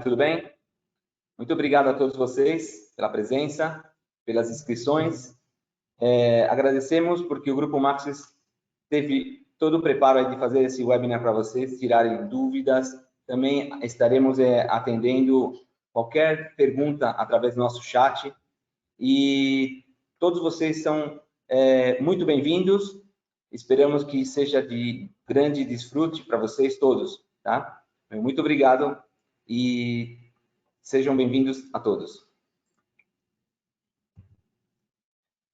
Tudo bem? Muito obrigado a todos vocês pela presença, pelas inscrições. Agradecemos porque o Grupo Maxis teve todo o preparo aí de fazer esse webinar para vocês, tirarem dúvidas. Também estaremos atendendo qualquer pergunta através do nosso chat. E todos vocês são muito bem-vindos. Esperamos que seja de grande desfrute para vocês todos, tá? Muito obrigado e sejam bem-vindos a todos.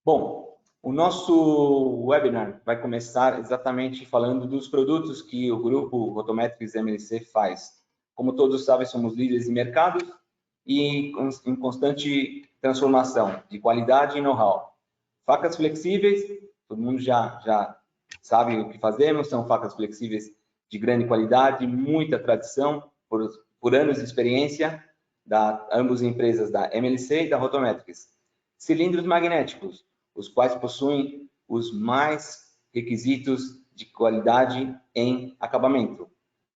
Bom, o nosso webinar vai começar exatamente falando dos produtos que o grupo Rotometrics MLC faz. Como todos sabem, somos líderes de mercado e em constante transformação de qualidade e know-how. Facas flexíveis, todo mundo já sabe o que fazemos, são facas flexíveis de grande qualidade, muita tradição, por anos de experiência, da ambas empresas da MLC e da Rotometrics. Cilindros magnéticos, os quais possuem os mais requisitos de qualidade em acabamento.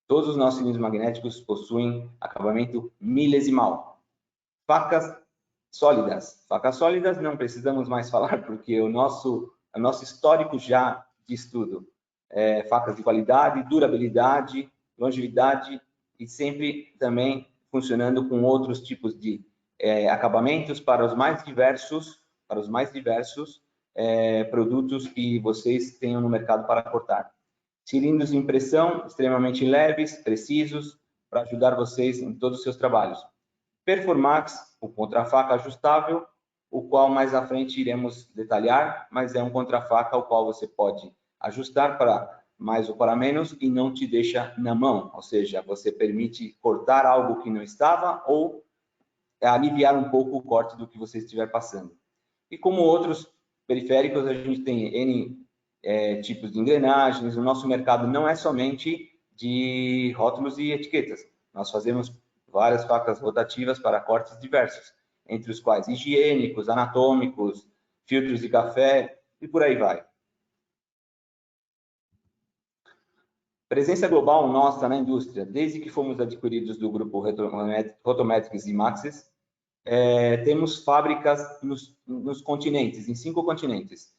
Todos os nossos cilindros magnéticos possuem acabamento milesimal. Facas sólidas. Facas sólidas não precisamos mais falar, porque o nosso histórico já de estudo. Facas de qualidade, durabilidade, longevidade e sempre também funcionando com outros tipos de acabamentos para os mais diversos produtos que vocês tenham no mercado para cortar. Cilindros de impressão extremamente leves, precisos, para ajudar vocês em todos os seus trabalhos. Performax, o contrafaca ajustável, o qual mais à frente iremos detalhar, mas é um contrafaca o qual você pode ajustar para mais ou para menos e não te deixa na mão, ou seja, você permite cortar algo que não estava ou aliviar um pouco o corte do que você estiver passando. E como outros periféricos, a gente tem N tipos de engrenagens. O nosso mercado não é somente de rótulos e etiquetas. Nós fazemos várias facas rotativas para cortes diversos, entre os quais higiênicos, anatômicos, filtros de café e por aí vai. Presença global nossa na indústria, desde que fomos adquiridos do grupo Rotometrics e Maxis, temos fábricas nos continentes, em 5 continentes.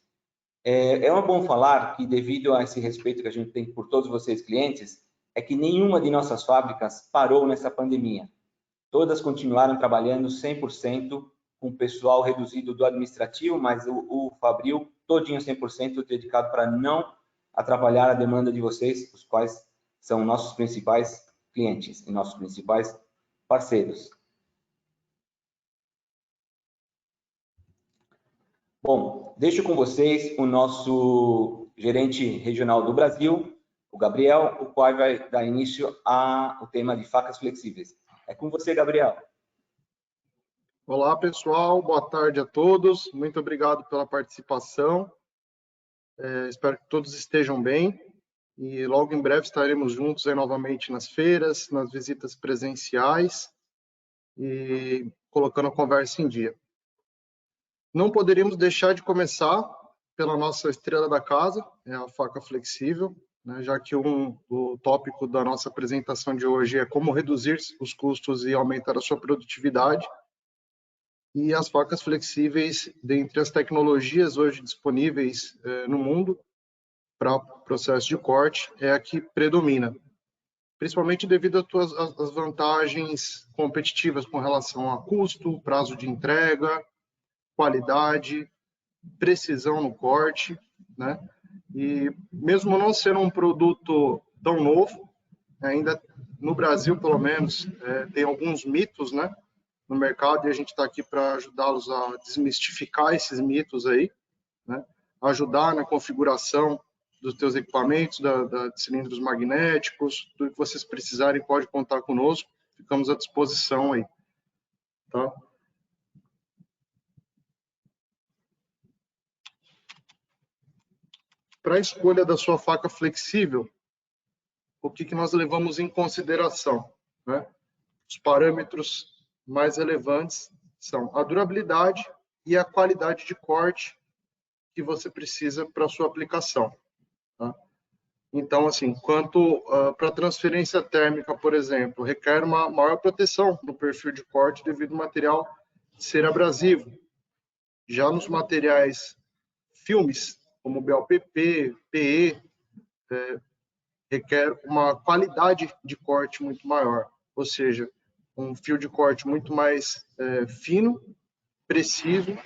É bom falar que, devido a esse respeito que a gente tem por todos vocês, clientes, é que nenhuma de nossas fábricas parou nessa pandemia. Todas continuaram trabalhando 100%, com o pessoal reduzido do administrativo, mas o fabril todinho 100% dedicado para não atrapalhar a demanda de vocês, os quais são nossos principais clientes e nossos principais parceiros. Bom, deixo com vocês o nosso gerente regional do Brasil, o Gabriel, o qual vai dar início ao tema de facas flexíveis. É com você, Gabriel. Olá, pessoal. Boa tarde a todos. Muito obrigado pela participação. Espero que todos estejam bem. E logo em breve estaremos juntos aí novamente nas feiras, nas visitas presenciais e colocando a conversa em dia. Não poderíamos deixar de começar pela nossa estrela da casa, a faca flexível, né, já que o tópico da nossa apresentação de hoje é como reduzir os custos e aumentar a sua produtividade. E as facas flexíveis, dentre as tecnologias hoje disponíveis no mundo para processo de corte, é a que predomina, principalmente devido às vantagens competitivas com relação a custo, prazo de entrega, qualidade, precisão no corte, né? E mesmo não sendo um produto tão novo, ainda no Brasil, pelo menos, tem alguns mitos, né, no mercado, e a gente está aqui para ajudá-los a desmistificar esses mitos aí, né? Ajudar na configuração dos teus equipamentos, de cilindros magnéticos, tudo que vocês precisarem, pode contar conosco, ficamos à disposição aí, tá? Para a escolha da sua faca flexível, o que nós levamos em consideração, né? Os parâmetros mais relevantes são a durabilidade e a qualidade de corte que você precisa para a sua aplicação, tá? Então, assim, quanto para transferência térmica, por exemplo, requer uma maior proteção no perfil de corte devido ao material ser abrasivo. Já nos materiais filmes, como BOPP, PE, requer uma qualidade de corte muito maior, ou seja, um fio de corte muito mais fino, preciso,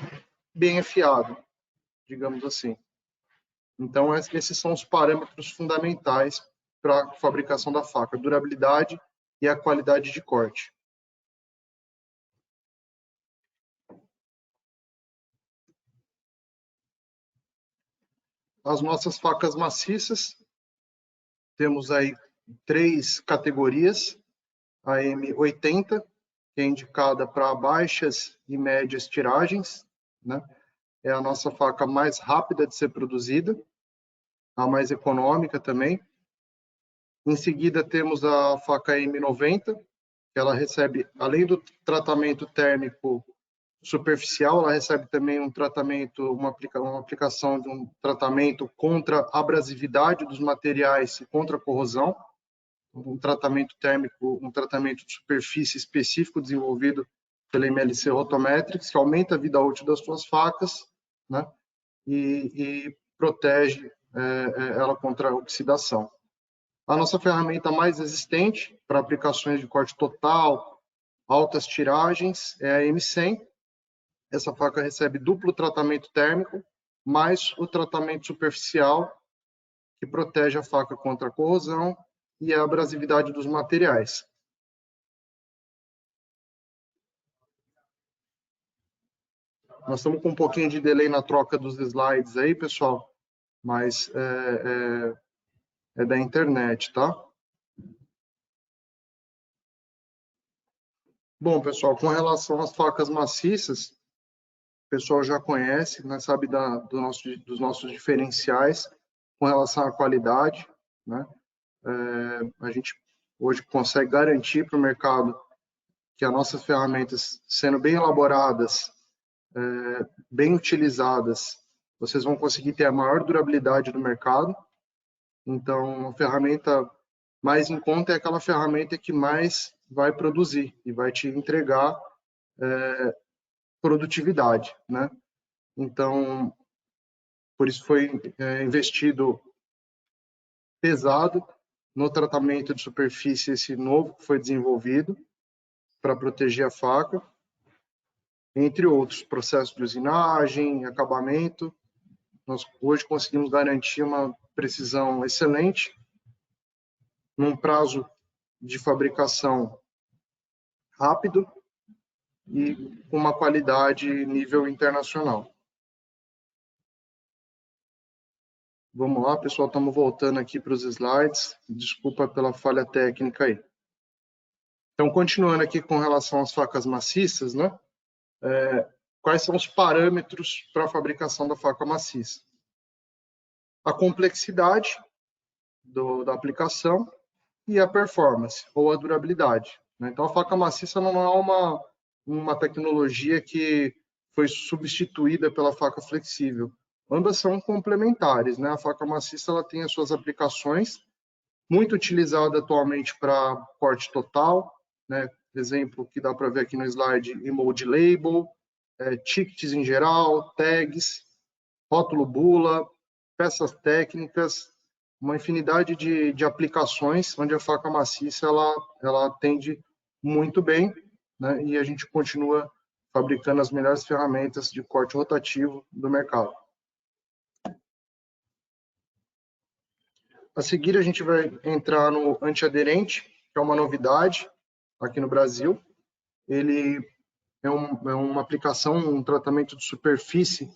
bem afiado, digamos assim. Então, esses são os parâmetros fundamentais para a fabricação da faca, a durabilidade e a qualidade de corte. As nossas facas maciças, temos aí 3 categorias, a M80, que é indicada para baixas e médias tiragens, né? É a nossa faca mais rápida de ser produzida, a mais econômica também. Em seguida, temos a faca M90, que ela recebe, além do tratamento térmico superficial, ela recebe também um tratamento, uma aplicação de um tratamento contra a abrasividade dos materiais e contra a corrosão, um tratamento térmico, um tratamento de superfície específico desenvolvido pela MLC Rotometrics, que aumenta a vida útil das suas facas, né? E protege ela contra a oxidação. A nossa ferramenta mais resistente para aplicações de corte total, altas tiragens, é a M100. Essa faca recebe duplo tratamento térmico, mais o tratamento superficial, que protege a faca contra a corrosão e a abrasividade dos materiais. Nós estamos com um pouquinho de delay na troca dos slides aí, pessoal, mas é da internet, tá? Bom, pessoal, com relação às facas maciças, o pessoal já conhece, né, sabe dos nossos diferenciais com relação à qualidade, né? A gente hoje consegue garantir para o mercado que as nossas ferramentas, sendo bem elaboradas, bem utilizadas, vocês vão conseguir ter a maior durabilidade do mercado. Então, a ferramenta mais em conta é aquela ferramenta que mais vai produzir e vai te entregar produtividade, né? Então, por isso foi investido pesado no tratamento de superfície, esse novo que foi desenvolvido para proteger a faca, entre outros processos de usinagem, acabamento. Nós hoje conseguimos garantir uma precisão excelente, num prazo de fabricação rápido e com uma qualidade nível internacional. Vamos lá, pessoal, estamos voltando aqui para os slides. Desculpa pela falha técnica aí. Então, continuando aqui com relação às facas maciças, né? Quais são os parâmetros para a fabricação da faca maciça? A complexidade da aplicação e a performance, ou a durabilidade, né? Então, a faca maciça não é uma tecnologia que foi substituída pela faca flexível. Ambas são complementares, né? A faca maciça ela tem as suas aplicações, muito utilizada atualmente para corte total, né? Exemplo que dá para ver aqui no slide, emoji label, tickets em geral, tags, rótulo bula, peças técnicas, uma infinidade de aplicações onde a faca maciça ela atende muito bem, né? E a gente continua fabricando as melhores ferramentas de corte rotativo do mercado. A seguir, a gente vai entrar no antiaderente, que é uma novidade aqui no Brasil. Ele é uma aplicação, um tratamento de superfície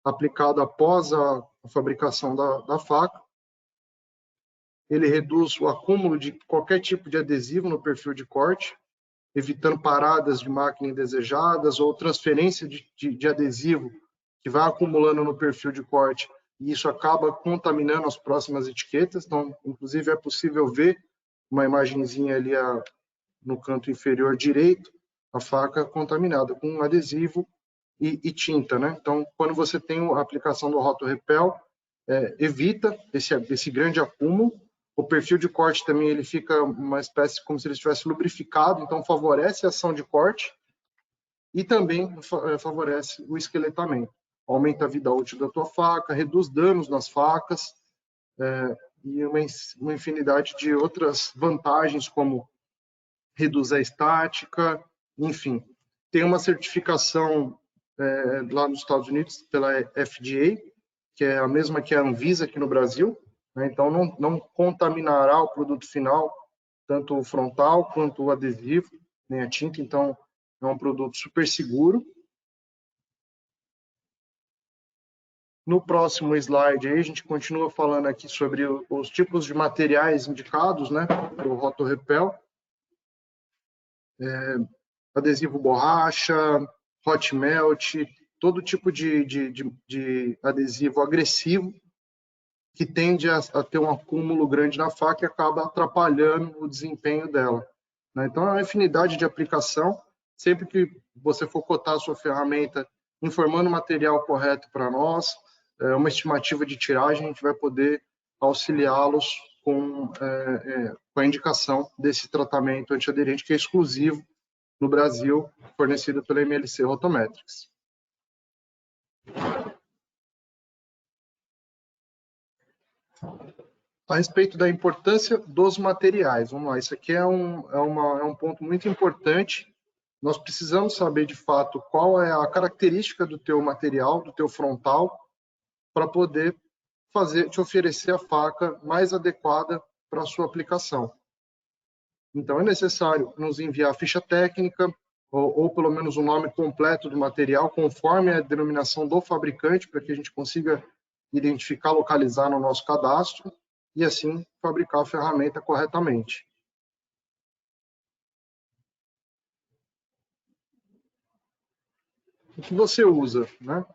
aplicado após a fabricação da faca. Ele reduz o acúmulo de qualquer tipo de adesivo no perfil de corte, evitando paradas de máquina indesejadas ou transferência de adesivo que vai acumulando no perfil de corte, e isso acaba contaminando as próximas etiquetas. Então, inclusive, é possível ver uma imagenzinha ali no canto inferior direito, a faca contaminada com adesivo e tinta, né? Então, quando você tem a aplicação do Roto Repel, evita esse grande acúmulo. O perfil de corte também ele fica uma espécie como se ele estivesse lubrificado, então favorece a ação de corte e também favorece o esqueletamento. Aumenta a vida útil da tua faca, reduz danos nas facas e uma infinidade de outras vantagens, como reduz a estática, enfim. Tem uma certificação lá nos Estados Unidos pela FDA, que é a mesma que a Anvisa aqui no Brasil, né? Então não contaminará o produto final, tanto o frontal quanto o adesivo, nem a tinta, então é um produto super seguro. No próximo slide aí, a gente continua falando aqui sobre os tipos de materiais indicados, né, para o Rotorepel. Adesivo borracha, hot melt, todo tipo de adesivo agressivo que tende a ter um acúmulo grande na faca e acaba atrapalhando o desempenho dela, né? Então, é uma infinidade de aplicação. Sempre que você for cotar a sua ferramenta, informando o material correto para nós, uma estimativa de tiragem, a gente vai poder auxiliá-los com a indicação desse tratamento antiaderente, que é exclusivo no Brasil, fornecido pela MLC Rotometrics. A respeito da importância dos materiais, vamos lá, isso aqui é um ponto muito importante. Nós precisamos saber, de fato, qual é a característica do teu material, do teu frontal, para poder te oferecer a faca mais adequada para a sua aplicação. Então, é necessário nos enviar a ficha técnica, ou pelo menos o nome completo do material, conforme a denominação do fabricante, para que a gente consiga identificar, localizar no nosso cadastro e assim fabricar a ferramenta corretamente. O que você usa, né?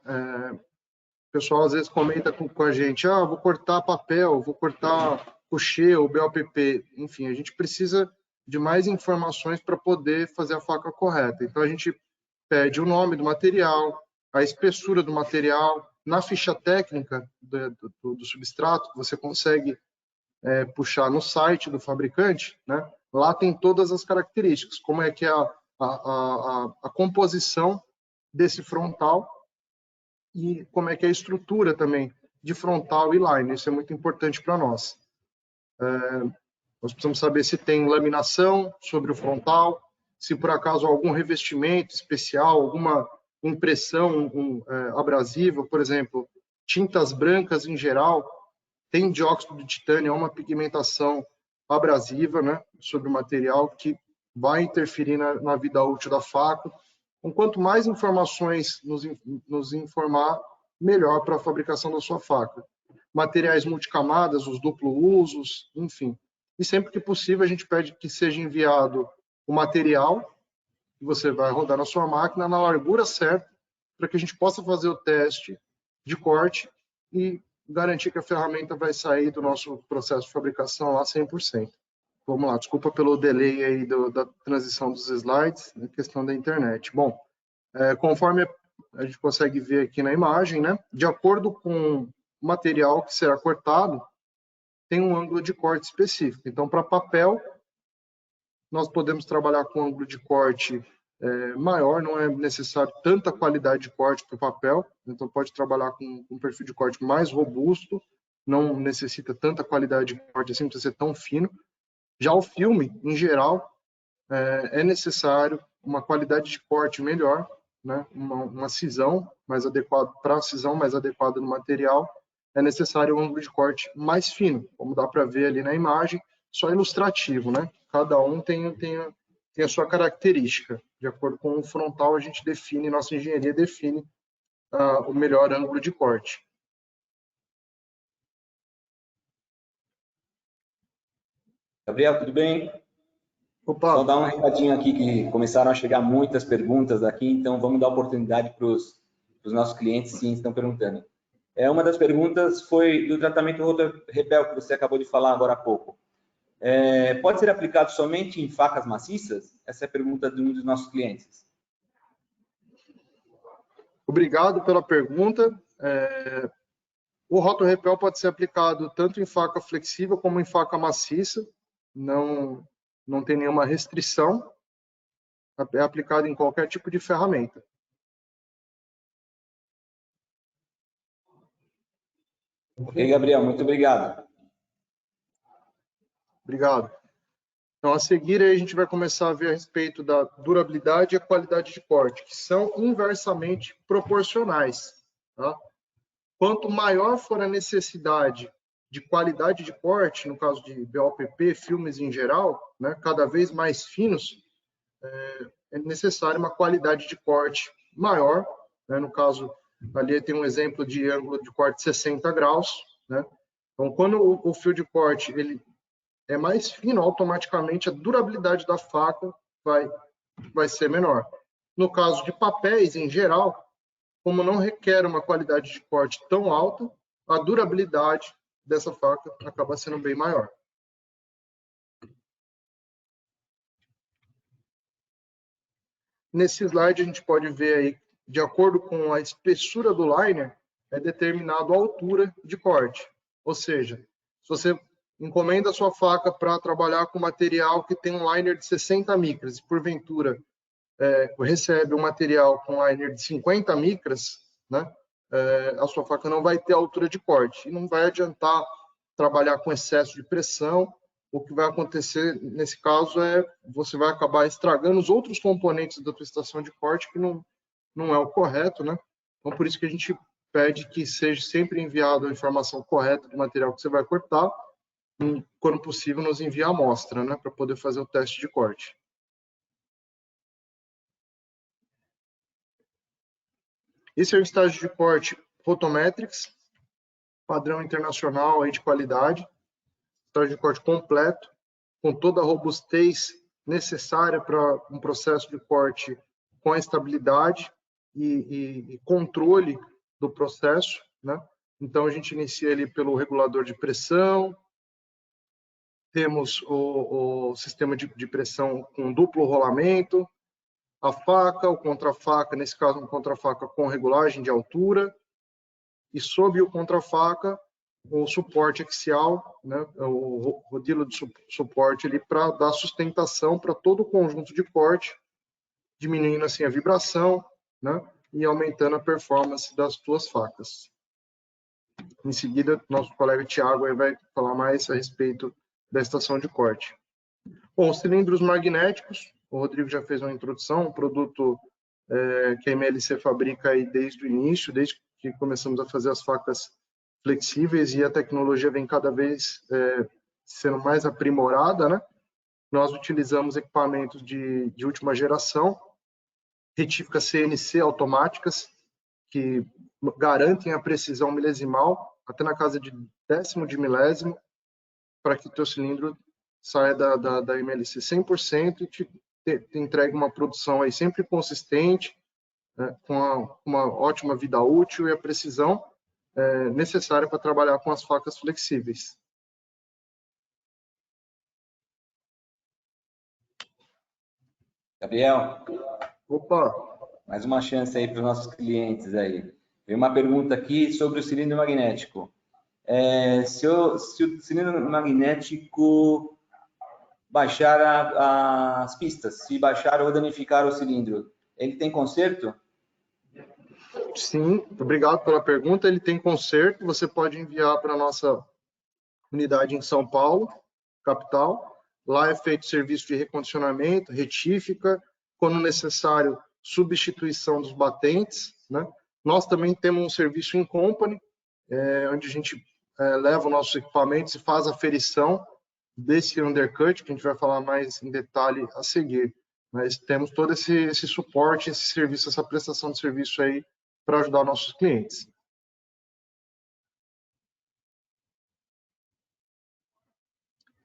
O pessoal às vezes comenta com a gente, vou cortar papel, vou cortar couché ou BOPP, enfim, a gente precisa de mais informações para poder fazer a faca correta. Então a gente pede o nome do material, a espessura do material, na ficha técnica do substrato, que você consegue puxar no site do fabricante, né? Lá tem todas as características, como é que é a composição desse frontal e como é que é a estrutura também de frontal e line. Isso é muito importante para nós. Nós precisamos saber se tem laminação sobre o frontal, se por acaso algum revestimento especial, alguma impressão abrasiva, por exemplo, tintas brancas em geral, tem dióxido de titânio, é uma pigmentação abrasiva, né, sobre o material que vai interferir na vida útil da faca. Então, quanto mais informações nos informar, melhor para a fabricação da sua faca. Materiais multicamadas, os duplo usos, enfim. E sempre que possível a gente pede que seja enviado o material que você vai rodar na sua máquina na largura certa, para que a gente possa fazer o teste de corte e garantir que a ferramenta vai sair do nosso processo de fabricação lá 100%. Vamos lá, desculpa pelo delay aí da transição dos slides, na questão da internet. Bom, conforme a gente consegue ver aqui na imagem, né, de acordo com o material que será cortado, tem um ângulo de corte específico. Então, para papel, nós podemos trabalhar com ângulo de corte maior, não é necessário tanta qualidade de corte para o papel, então pode trabalhar com um perfil de corte mais robusto, não necessita tanta qualidade de corte assim, não precisa ser tão fino. Já o filme, em geral, é necessário uma qualidade de corte melhor, né? Uma cisão mais adequada, para a cisão mais adequada no material, é necessário um ângulo de corte mais fino, como dá para ver ali na imagem, só ilustrativo, né? Cada um tem a sua característica. De acordo com o frontal, a gente define, nossa engenharia define o melhor ângulo de corte. Gabriel, tudo bem? Opa. Só dar um recadinho aqui que começaram a chegar muitas perguntas aqui, então vamos dar oportunidade para os nossos clientes, sim, estão perguntando. Uma das perguntas foi do tratamento Rotorepel, que você acabou de falar agora há pouco. Pode ser aplicado somente em facas maciças? Essa é a pergunta de um dos nossos clientes. Obrigado pela pergunta. O rotorepel pode ser aplicado tanto em faca flexível como em faca maciça, não tem nenhuma restrição, é aplicado em qualquer tipo de ferramenta. Ok, Gabriel, muito obrigado. Obrigado. Então, a seguir, aí, a gente vai começar a ver a respeito da durabilidade e a qualidade de corte, que são inversamente proporcionais. Tá? Quanto maior for a necessidade de qualidade de corte, no caso de BOPP, filmes em geral, né, cada vez mais finos, é necessário uma qualidade de corte maior. Né? No caso, ali tem um exemplo de ângulo de corte 60 graus. Né? Então, quando o fio de corte ele é mais fino, automaticamente a durabilidade da faca vai ser menor. No caso de papéis, em geral, como não requer uma qualidade de corte tão alta, a durabilidade dessa faca acaba sendo bem maior. Nesse slide, a gente pode ver aí, de acordo com a espessura do liner, é determinado a altura de corte. Ou seja, se você encomenda a sua faca para trabalhar com material que tem um liner de 60 micras, e porventura recebe um material com liner de 50 micras, né, a sua faca não vai ter altura de corte. E não vai adiantar trabalhar com excesso de pressão. O que vai acontecer nesse caso é você vai acabar estragando os outros componentes da tua estação de corte, que não é o correto, né? Então, por isso que a gente pede que seja sempre enviado a informação correta do material que você vai cortar, e, quando possível, nos envie a amostra, né, para poder fazer o teste de corte. Esse é o estágio de corte Rotometrics, padrão internacional aí de qualidade, estágio de corte completo, com toda a robustez necessária para um processo de corte com a estabilidade e controle do processo, né? Então, a gente inicia ali pelo regulador de pressão, temos o sistema de pressão com duplo rolamento, a faca, o contrafaca, nesse caso, um contrafaca com regulagem de altura, e sob o contrafaca, o suporte axial, né, o rodilho de suporte ali para dar sustentação para todo o conjunto de corte, diminuindo assim a vibração, né, e aumentando a performance das tuas facas. Em seguida, nosso colega Tiago vai falar mais a respeito da estação de corte. Bom, os cilindros magnéticos, o Rodrigo já fez uma introdução, um produto que a MLC fabrica aí desde o início, desde que começamos a fazer as facas flexíveis, e a tecnologia vem cada vez sendo mais aprimorada, né? Nós utilizamos equipamentos de última geração, retíficas CNC automáticas, que garantem a precisão milesimal, até na casa de décimo de milésimo, para que o teu cilindro saia da MLC 100% e te entregue uma produção aí sempre consistente, com uma ótima vida útil e a precisão necessária para trabalhar com as facas flexíveis. Gabriel. Opa! Mais uma chance aí para os nossos clientes aí. Tem uma pergunta aqui sobre o cilindro magnético. Se o cilindro magnético baixar as pistas, se baixar ou danificar o cilindro, ele tem conserto? Sim, obrigado pela pergunta. Ele tem conserto, você pode enviar para a nossa unidade em São Paulo, capital. Lá é feito serviço de recondicionamento, retífica, quando necessário, substituição dos batentes, né? Nós também temos um serviço in company, onde a gente leva os nossos equipamentos e faz a aferição desse undercut, que a gente vai falar mais em detalhe a seguir. Mas temos todo esse suporte, esse serviço, essa prestação de serviço aí para ajudar nossos clientes.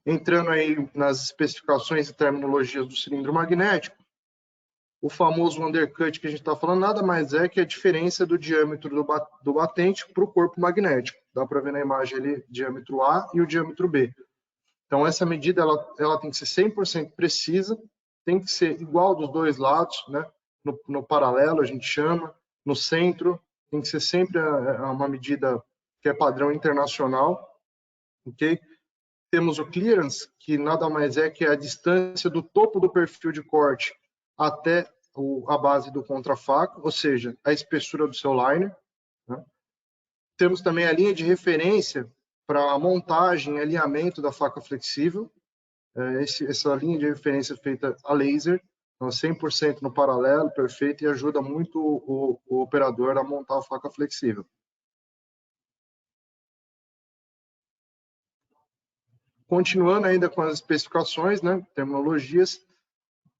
Entrando aí nas especificações e terminologias do cilindro magnético, o famoso undercut que a gente está falando nada mais é que a diferença do diâmetro do batente para o corpo magnético. Dá para ver na imagem ali o diâmetro A e o diâmetro B. Então, essa medida ela tem que ser 100% precisa, tem que ser igual dos dois lados, né? No paralelo, a gente chama, no centro, tem que ser sempre uma medida que é padrão internacional, ok? Temos o clearance, que nada mais é que a distância do topo do perfil de corte até a base do contrafaca, ou seja, a espessura do seu liner, né? Temos também a linha de referência para a montagem e alinhamento da faca flexível. Essa linha de referência é feita a laser, então 100% no paralelo, perfeito, e ajuda muito o operador a montar a faca flexível. Continuando ainda com as especificações, né, terminologias,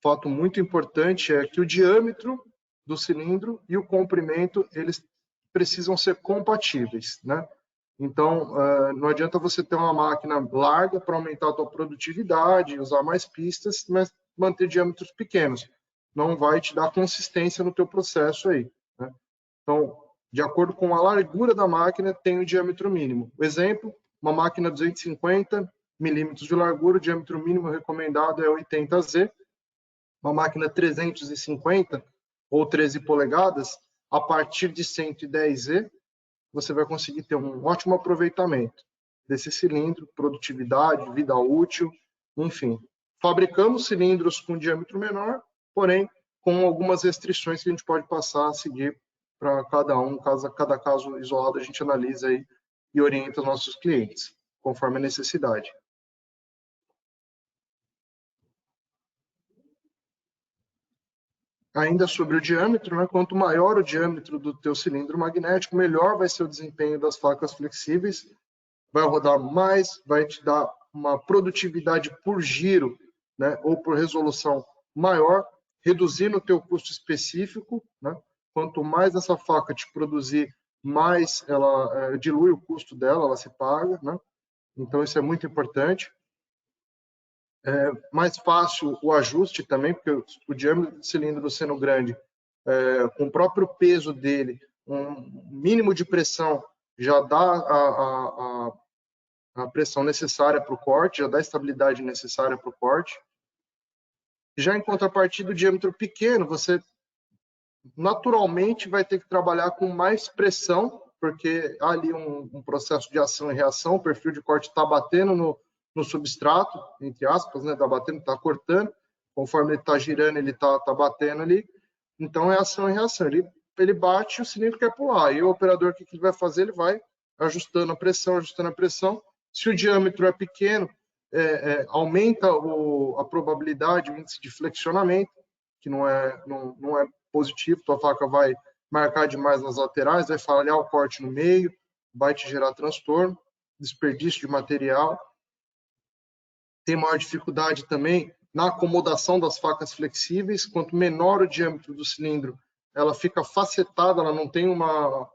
fato muito importante é que o diâmetro do cilindro e o comprimento, eles precisam ser compatíveis, né? Então, não adianta você ter uma máquina larga para aumentar a tua produtividade, usar mais pistas, mas manter diâmetros pequenos. Não vai te dar consistência no teu processo aí, né? Então, de acordo com a largura da máquina, tem o diâmetro mínimo. O exemplo, uma máquina 250 milímetros de largura, o diâmetro mínimo recomendado é 80Z. Uma máquina 350 ou 13 polegadas, a partir de 110Z, você vai conseguir ter um ótimo aproveitamento desse cilindro, produtividade, vida útil, enfim. Fabricamos cilindros com diâmetro menor, porém com algumas restrições que a gente pode passar a seguir para cada caso isolado a gente analisa aí e orienta os nossos clientes, conforme a necessidade. Ainda sobre o diâmetro, né? Quanto maior o diâmetro do teu cilindro magnético, melhor vai ser o desempenho das facas flexíveis, vai rodar mais, vai te dar uma produtividade por giro, né? Ou por resolução maior, reduzindo o teu custo específico, né? Quanto mais essa faca te produzir, mais ela dilui o custo dela, ela se paga, né? Então isso é muito importante. Mais fácil o ajuste também, porque o diâmetro do cilindro sendo grande, com o próprio peso dele, um mínimo de pressão já dá a pressão necessária para o corte, já dá a estabilidade necessária para o corte. Já em contrapartida, o diâmetro pequeno, você naturalmente vai ter que trabalhar com mais pressão, porque há ali um processo de ação e reação, o perfil de corte está batendo no substrato, entre aspas, né? Está batendo, está cortando, conforme ele está girando, ele está batendo ali. Então, é ação e reação. Ele bate e o cilindro quer pular. E o operador, o que ele vai fazer? Ele vai ajustando a pressão, ajustando a pressão. Se o diâmetro é pequeno, aumenta a probabilidade, o índice de flexionamento, que não é positivo. Tua faca vai marcar demais nas laterais, vai falhar o corte no meio, vai te gerar transtorno, desperdício de material. Tem maior dificuldade também na acomodação das facas flexíveis. Quanto menor o diâmetro do cilindro, ela fica facetada, ela não tem uma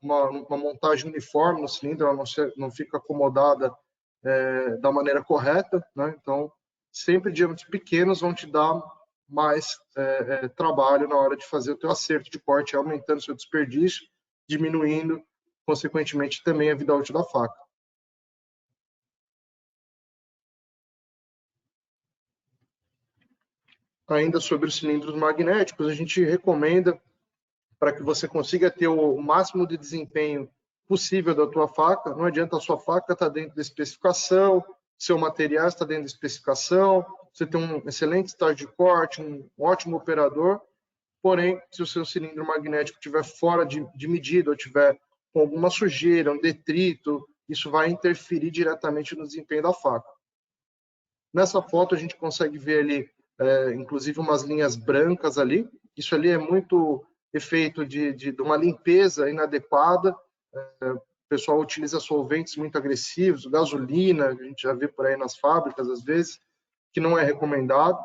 montagem uniforme no cilindro, ela não fica acomodada da maneira correta, né? Então, sempre diâmetros pequenos vão te dar mais trabalho na hora de fazer o teu acerto de corte, aumentando seu desperdício, diminuindo, consequentemente, também a vida útil da faca. Ainda sobre os cilindros magnéticos, a gente recomenda, para que você consiga ter o máximo de desempenho possível da tua faca, não adianta a sua faca estar dentro da especificação, seu material está dentro da especificação, você tem um excelente estágio de corte, um ótimo operador, porém, se o seu cilindro magnético estiver fora de medida, ou tiver com alguma sujeira, um detrito, isso vai interferir diretamente no desempenho da faca. Nessa foto a gente consegue ver ali, inclusive, umas linhas brancas ali. Isso ali é muito efeito de uma limpeza inadequada. O pessoal utiliza solventes muito agressivos, gasolina, a gente já vê por aí nas fábricas, às vezes, que não é recomendado.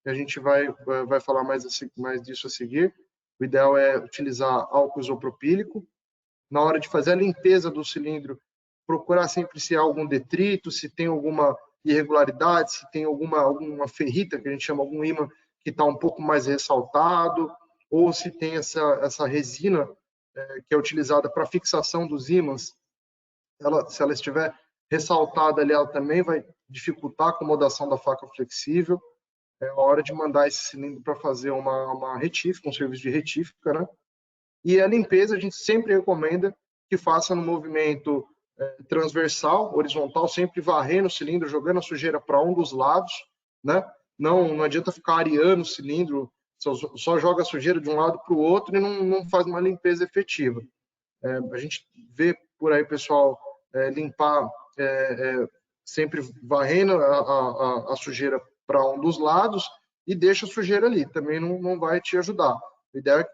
A gente vai falar mais disso a seguir. O ideal é utilizar álcool isopropílico. Na hora de fazer a limpeza do cilindro, procurar sempre se há algum detrito, se tem alguma irregularidade, se tem alguma ferrita, que a gente chama, algum ímã que está um pouco mais ressaltado, ou se tem essa resina que é utilizada para fixação dos ímãs, se ela estiver ressaltada ali, ela também vai dificultar a acomodação da faca flexível. É a hora de mandar esse cilindro para fazer uma retífica, um serviço de retífica, né? E a limpeza a gente sempre recomenda que faça no movimento transversal, horizontal, sempre varrendo o cilindro, jogando a sujeira para um dos lados, né? Não adianta ficar areando o cilindro, só joga a sujeira de um lado para o outro e não faz uma limpeza efetiva. A gente vê por aí, pessoal, limpar sempre varrendo a sujeira para um dos lados e deixa a sujeira ali, também não vai te ajudar. A ideia é que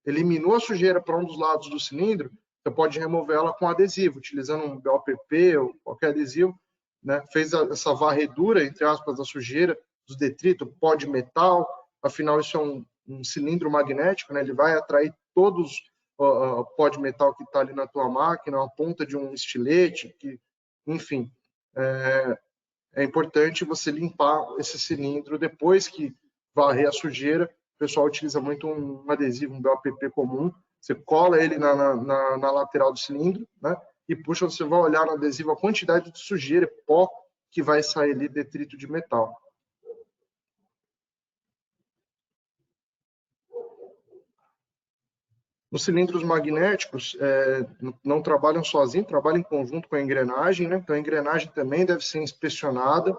eliminou a sujeira para um dos lados do cilindro, você pode remover ela com adesivo, utilizando um BOPP ou qualquer adesivo, né? Fez essa varredura, entre aspas, da sujeira, dos detritos, pó de metal, afinal isso é um cilindro magnético, né? Ele vai atrair todos o pó de metal que está ali na tua máquina, a ponta de um estilete, enfim, é importante você limpar esse cilindro depois que varrer a sujeira. O pessoal utiliza muito um adesivo, um BOPP comum. Você cola ele na lateral do cilindro, né? E puxa, você vai olhar no adesivo a quantidade de sujeira e pó que vai sair ali, detrito de metal. Os cilindros magnéticos não trabalham sozinhos, trabalham em conjunto com a engrenagem, né? Então a engrenagem também deve ser inspecionada,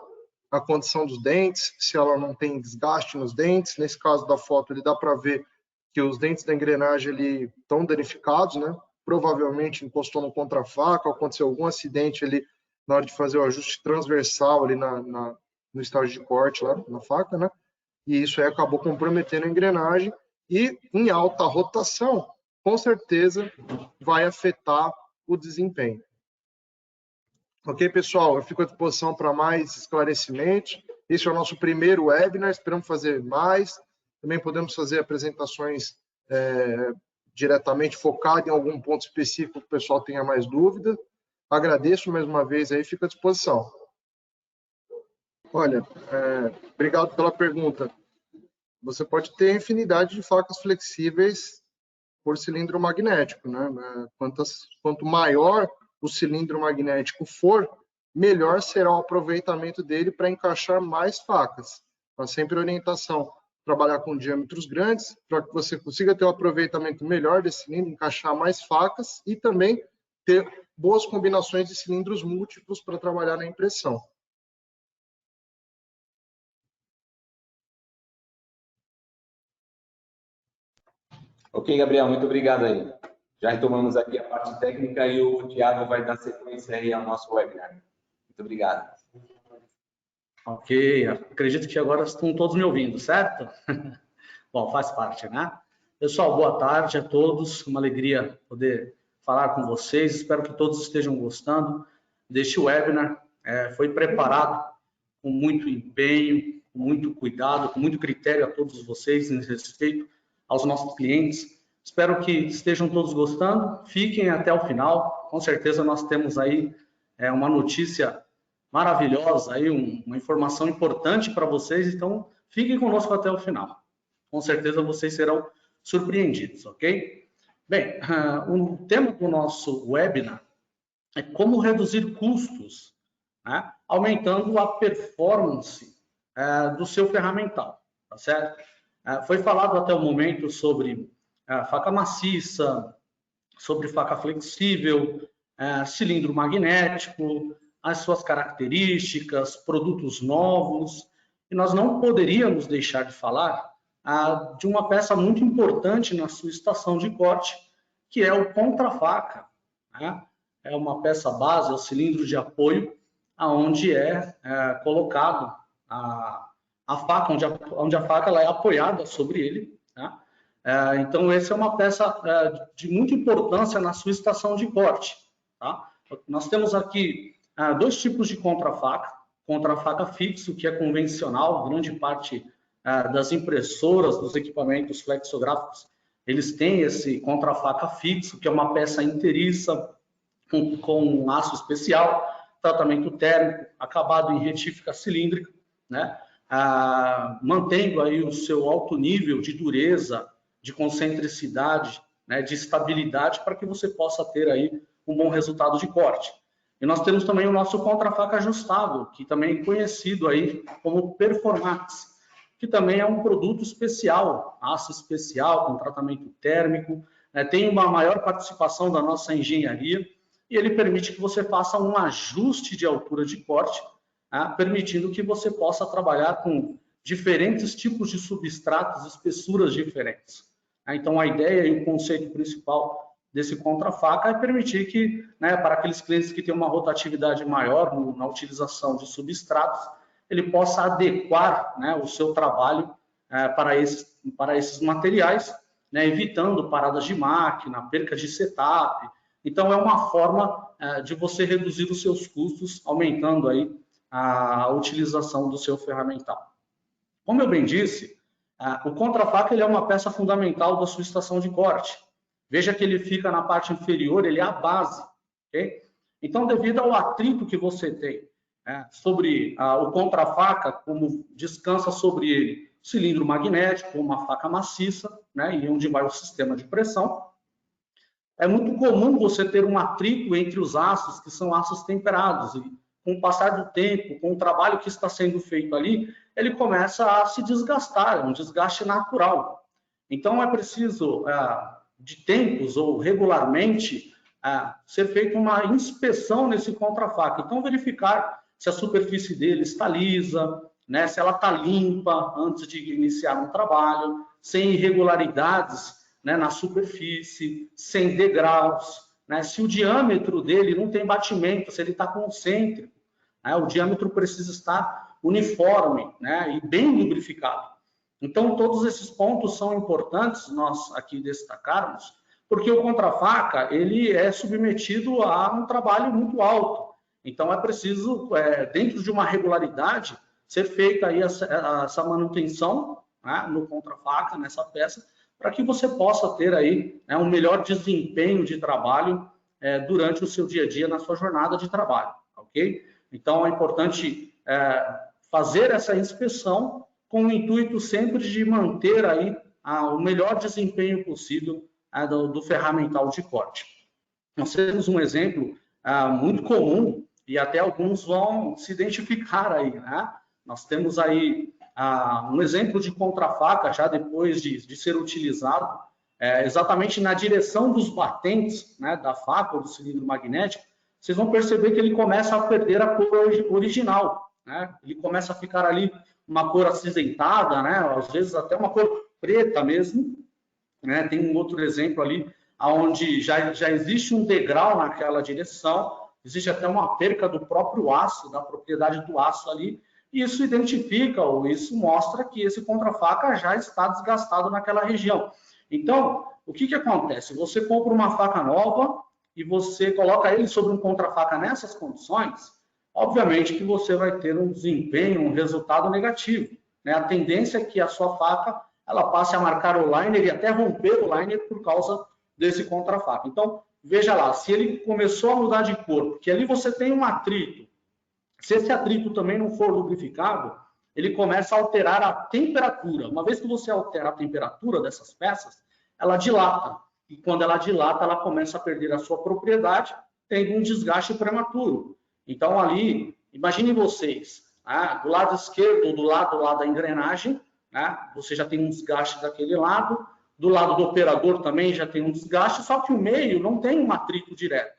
a condição dos dentes, se ela não tem desgaste nos dentes. Nesse caso da foto, ele dá para ver que os dentes da engrenagem estão danificados, né? Provavelmente encostou no contrafaca, aconteceu algum acidente ali na hora de fazer o ajuste transversal ali no estágio de corte lá na faca, né? E isso aí acabou comprometendo a engrenagem e em alta rotação, com certeza vai afetar o desempenho. Ok, pessoal? Eu fico à disposição para mais esclarecimentos. Esse é o nosso primeiro webinar, esperamos fazer mais. Também podemos fazer apresentações diretamente focadas em algum ponto específico que o pessoal tenha mais dúvida. Agradeço mais uma vez aí, fico à disposição. Olha, obrigado pela pergunta. Você pode ter infinidade de facas flexíveis por cilindro magnético, né? Quanto maior o cilindro magnético for, melhor será o aproveitamento dele para encaixar mais facas. Mas sempre orientação, trabalhar com diâmetros grandes, para que você consiga ter um aproveitamento melhor desse cilindro, encaixar mais facas e também ter boas combinações de cilindros múltiplos para trabalhar na impressão. Ok, Gabriel, muito obrigado aí. Já retomamos aqui a parte técnica e o Thiago vai dar sequência aí ao nosso webinar. Muito obrigado. Ok, acredito que agora estão todos me ouvindo, certo? Bom, faz parte, né? Pessoal, boa tarde a todos. Uma alegria poder falar com vocês. Espero que todos estejam gostando deste webinar. Foi preparado com muito empenho, com muito cuidado, com muito critério a todos vocês em respeito aos nossos clientes. Espero que estejam todos gostando. Fiquem até o final. Com certeza nós temos aí uma notícia maravilhosa, aí uma informação importante para vocês. Então, fiquem conosco até o final. Com certeza vocês serão surpreendidos, ok? Bem, o tema do nosso webinar é como reduzir custos, né, aumentando a performance do seu ferramental, tá certo? Foi falado até o momento sobre faca maciça, sobre faca flexível, cilindro magnético, as suas características, produtos novos, e nós não poderíamos deixar de falar de uma peça muito importante na sua estação de corte, que é o contrafaca, né? É uma peça base, é o cilindro de apoio, aonde colocado a faca, onde a faca ela é apoiada sobre ele, né? Então, essa é uma peça de muita importância na sua estação de corte, tá? Nós temos aqui dois tipos de contrafaca fixo, que é convencional, grande parte das impressoras, dos equipamentos flexográficos, eles têm esse contrafaca fixo, que é uma peça inteiriça, com um aço especial, tratamento térmico, acabado em retífica cilíndrica, né? Mantendo aí o seu alto nível de dureza, de concentricidade, né, de estabilidade, para que você possa ter aí um bom resultado de corte. E nós temos também o nosso contrafaca ajustável, que também é conhecido aí como Performax, que também é um produto especial, aço especial, com tratamento térmico, tem uma maior participação da nossa engenharia, e ele permite que você faça um ajuste de altura de corte, permitindo que você possa trabalhar com diferentes tipos de substratos, espessuras diferentes. Então, a ideia e o conceito principal desse contra-faca é permitir que, para aqueles clientes que têm uma rotatividade maior na utilização de substratos, ele possa adequar, o seu trabalho para esses materiais, evitando paradas de máquina, perca de setup. Então, é uma forma de você reduzir os seus custos, aumentando aí a utilização do seu ferramental. Como eu bem disse, o contra-faca ele é uma peça fundamental da sua estação de corte. Veja que ele fica na parte inferior, ele é a base. Okay? Então, devido ao atrito que você tem sobre o contra-faca, como descansa sobre ele o cilindro magnético, uma faca maciça, e onde vai o sistema de pressão, é muito comum você ter um atrito entre os aços, que são aços temperados, e com o passar do tempo, com o trabalho que está sendo feito ali, ele começa a se desgastar, é um desgaste natural. Então, é preciso, de tempos ou regularmente, ser feita uma inspeção nesse contra-faca. Então, verificar se a superfície dele está lisa, se ela está limpa antes de iniciar um trabalho, sem irregularidades na superfície, sem degraus, se o diâmetro dele não tem batimento, se ele está concêntrico, o diâmetro precisa estar uniforme e bem lubrificado. Então, todos esses pontos são importantes nós aqui destacarmos, porque o contra-faca ele é submetido a um trabalho muito alto. Então, é preciso, dentro de uma regularidade, ser feita aí essa manutenção no contra-faca, nessa peça, para que você possa ter aí um melhor desempenho de trabalho durante o seu dia a dia, na sua jornada de trabalho, ok? Então, é importante fazer essa inspeção com o intuito sempre de manter aí o melhor desempenho possível do ferramental de corte. Nós temos um exemplo muito comum e até alguns vão se identificar aí, Nós temos aí um exemplo de contra-faca já depois de ser utilizado, exatamente na direção dos batentes da faca ou do cilindro magnético. Vocês vão perceber que ele começa a perder a cor original, Ele começa a ficar ali uma cor acinzentada, Às vezes até uma cor preta mesmo, Tem um outro exemplo ali, onde já existe um degrau naquela direção, existe até uma perca do próprio aço, da propriedade do aço ali, e isso identifica, ou isso mostra que esse contra-faca já está desgastado naquela região. Então, o que acontece? Você compra uma faca nova e você coloca ele sobre um contra-faca nessas condições, obviamente que você vai ter um desempenho, um resultado negativo. A tendência é que a sua faca ela passe a marcar o liner e até romper o liner por causa desse contra-faca. Então, veja lá, se ele começou a mudar de cor, porque ali você tem um atrito, se esse atrito também não for lubrificado, ele começa a alterar a temperatura. Uma vez que você altera a temperatura dessas peças, ela dilata. E quando ela dilata, ela começa a perder a sua propriedade, tendo um desgaste prematuro. Então, ali, imaginem vocês, do lado esquerdo ou do lado lá da engrenagem, você já tem um desgaste daquele lado, do lado do operador também já tem um desgaste, só que o meio não tem um atrito direto.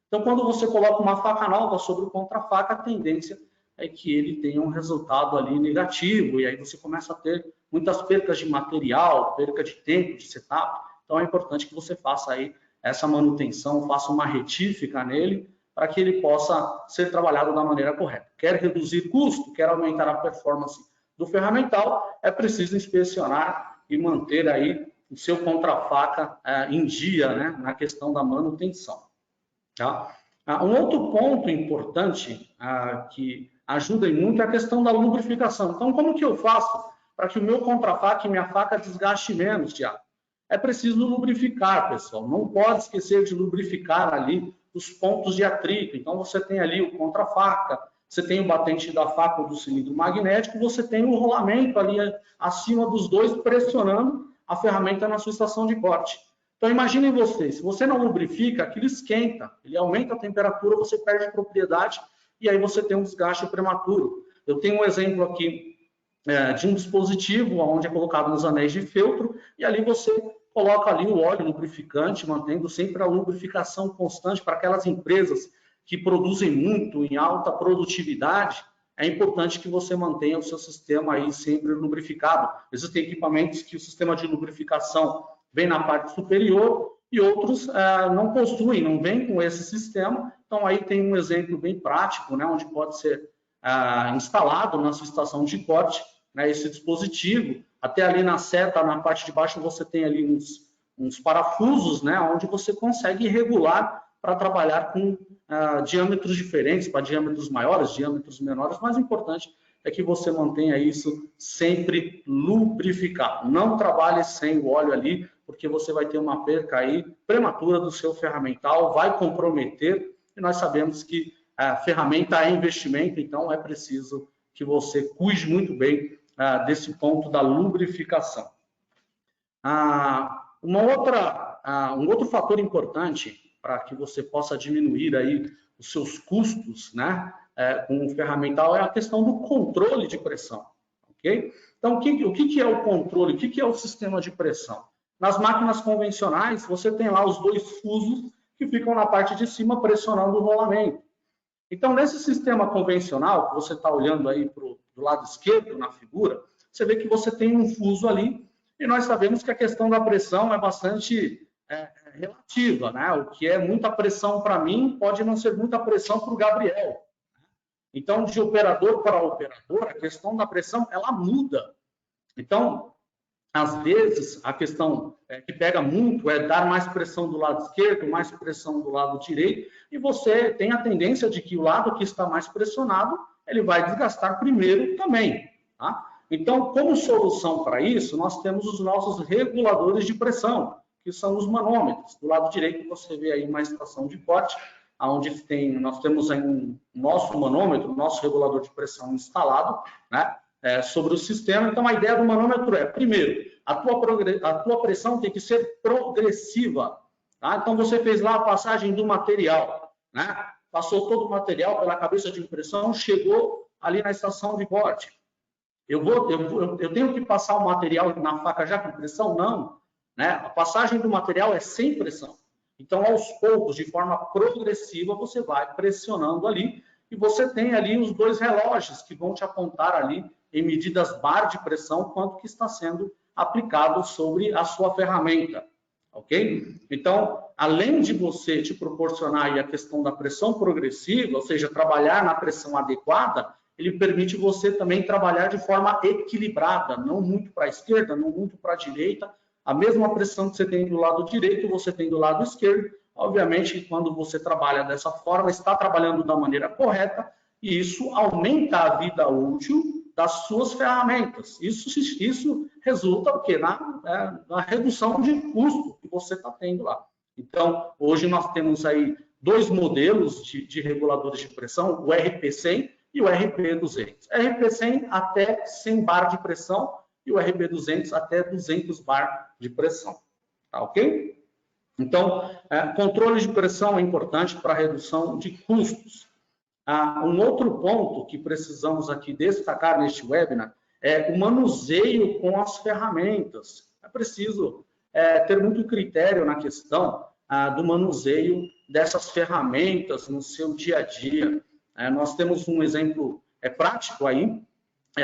Então, quando você coloca uma faca nova sobre o contra-faca, a tendência é que ele tenha um resultado ali negativo, e aí você começa a ter muitas percas de material, perca de tempo, de setup. Então, é importante que você faça aí essa manutenção, faça uma retífica nele, para que ele possa ser trabalhado da maneira correta. Quer reduzir custo, quer aumentar a performance do ferramental, é preciso inspecionar e manter aí o seu contra-faca em dia, na questão da manutenção. Tá? Um outro ponto importante que ajuda muito é a questão da lubrificação. Então, como que eu faço para que o meu contra-faca e minha faca desgaste menos, Tiago? É preciso lubrificar, pessoal. Não pode esquecer de lubrificar ali os pontos de atrito. Então, você tem ali o contra-faca, você tem o batente da faca ou do cilindro magnético, você tem o rolamento ali acima dos dois, pressionando a ferramenta na sua estação de corte. Então, imaginem vocês, se você não lubrifica, aquilo esquenta, ele aumenta a temperatura, você perde propriedade e aí você tem um desgaste prematuro. Eu tenho um exemplo aqui de um dispositivo onde é colocado nos anéis de feltro e ali você coloca ali o óleo lubrificante, mantendo sempre a lubrificação constante para aquelas empresas que produzem muito em alta produtividade. É importante que você mantenha o seu sistema aí sempre lubrificado. Existem equipamentos que o sistema de lubrificação vem na parte superior e outros não possuem, não vem com esse sistema. Então, aí tem um exemplo bem prático, né, onde pode ser instalado na sua estação de corte, né, esse dispositivo. Até ali na seta, na parte de baixo, você tem ali uns parafusos, né, onde você consegue regular para trabalhar com diâmetros diferentes, para diâmetros maiores, diâmetros menores. Mas o importante é que você mantenha isso sempre lubrificado. Não trabalhe sem o óleo ali, porque você vai ter uma perca aí prematura do seu ferramental, vai comprometer, e nós sabemos que a ferramenta é investimento, então é preciso que você cuide muito bem desse ponto da lubrificação. Um outro fator importante para que você possa diminuir aí os seus custos, né, com o ferramental é a questão do controle de pressão, ok? Então, o que é o controle? O que é o sistema de pressão? Nas máquinas convencionais, você tem lá os dois fusos que ficam na parte de cima pressionando o rolamento. Então, nesse sistema convencional, que você está olhando aí do lado esquerdo na figura, você vê que você tem um fuso ali, e nós sabemos que a questão da pressão é bastante relativa, né? O que é muita pressão para mim pode não ser muita pressão para o Gabriel. Então, de operador para operador, a questão da pressão, ela muda. Então, às vezes, a questão que pega muito é dar mais pressão do lado esquerdo, mais pressão do lado direito, e você tem a tendência de que o lado que está mais pressionado, ele vai desgastar primeiro também, tá? Então, como solução para isso, nós temos os nossos reguladores de pressão, que são os manômetros. Do lado direito, você vê aí uma estação de corte, onde nós temos aí um nosso manômetro, nosso regulador de pressão instalado, né, sobre o sistema. Então, a ideia do manômetro é, primeiro, a tua pressão tem que ser progressiva. Tá? Então, você fez lá a passagem do material, né? Passou todo o material pela cabeça de impressão, chegou ali na estação de corte. Eu tenho que passar o material na faca já com pressão? Não. Né? A passagem do material é sem pressão. Então, aos poucos, de forma progressiva, você vai pressionando ali e você tem ali os dois relógios que vão te apontar ali em medidas bar de pressão quanto que está sendo aplicado sobre a sua ferramenta, ok? Então, além de você te proporcionar aí a questão da pressão progressiva, ou seja, trabalhar na pressão adequada, ele permite você também trabalhar de forma equilibrada, não muito para a esquerda, não muito para a direita. A mesma pressão que você tem do lado direito, você tem do lado esquerdo. Obviamente, quando você trabalha dessa forma, está trabalhando da maneira correta e isso aumenta a vida útil das suas ferramentas. Isso resulta o quê? Na redução de custo que você está tendo lá. Então, hoje nós temos aí dois modelos de reguladores de pressão, o RP100 e o RP200. RP100 até 100 bar de pressão e o RP200 até 200 bar de pressão. Tá ok? Então, controle de pressão é importante para a redução de custos. Um outro ponto que precisamos aqui destacar neste webinar é o manuseio com as ferramentas. É preciso ter muito critério na questão do manuseio dessas ferramentas no seu dia a dia. Nós temos um exemplo prático aí,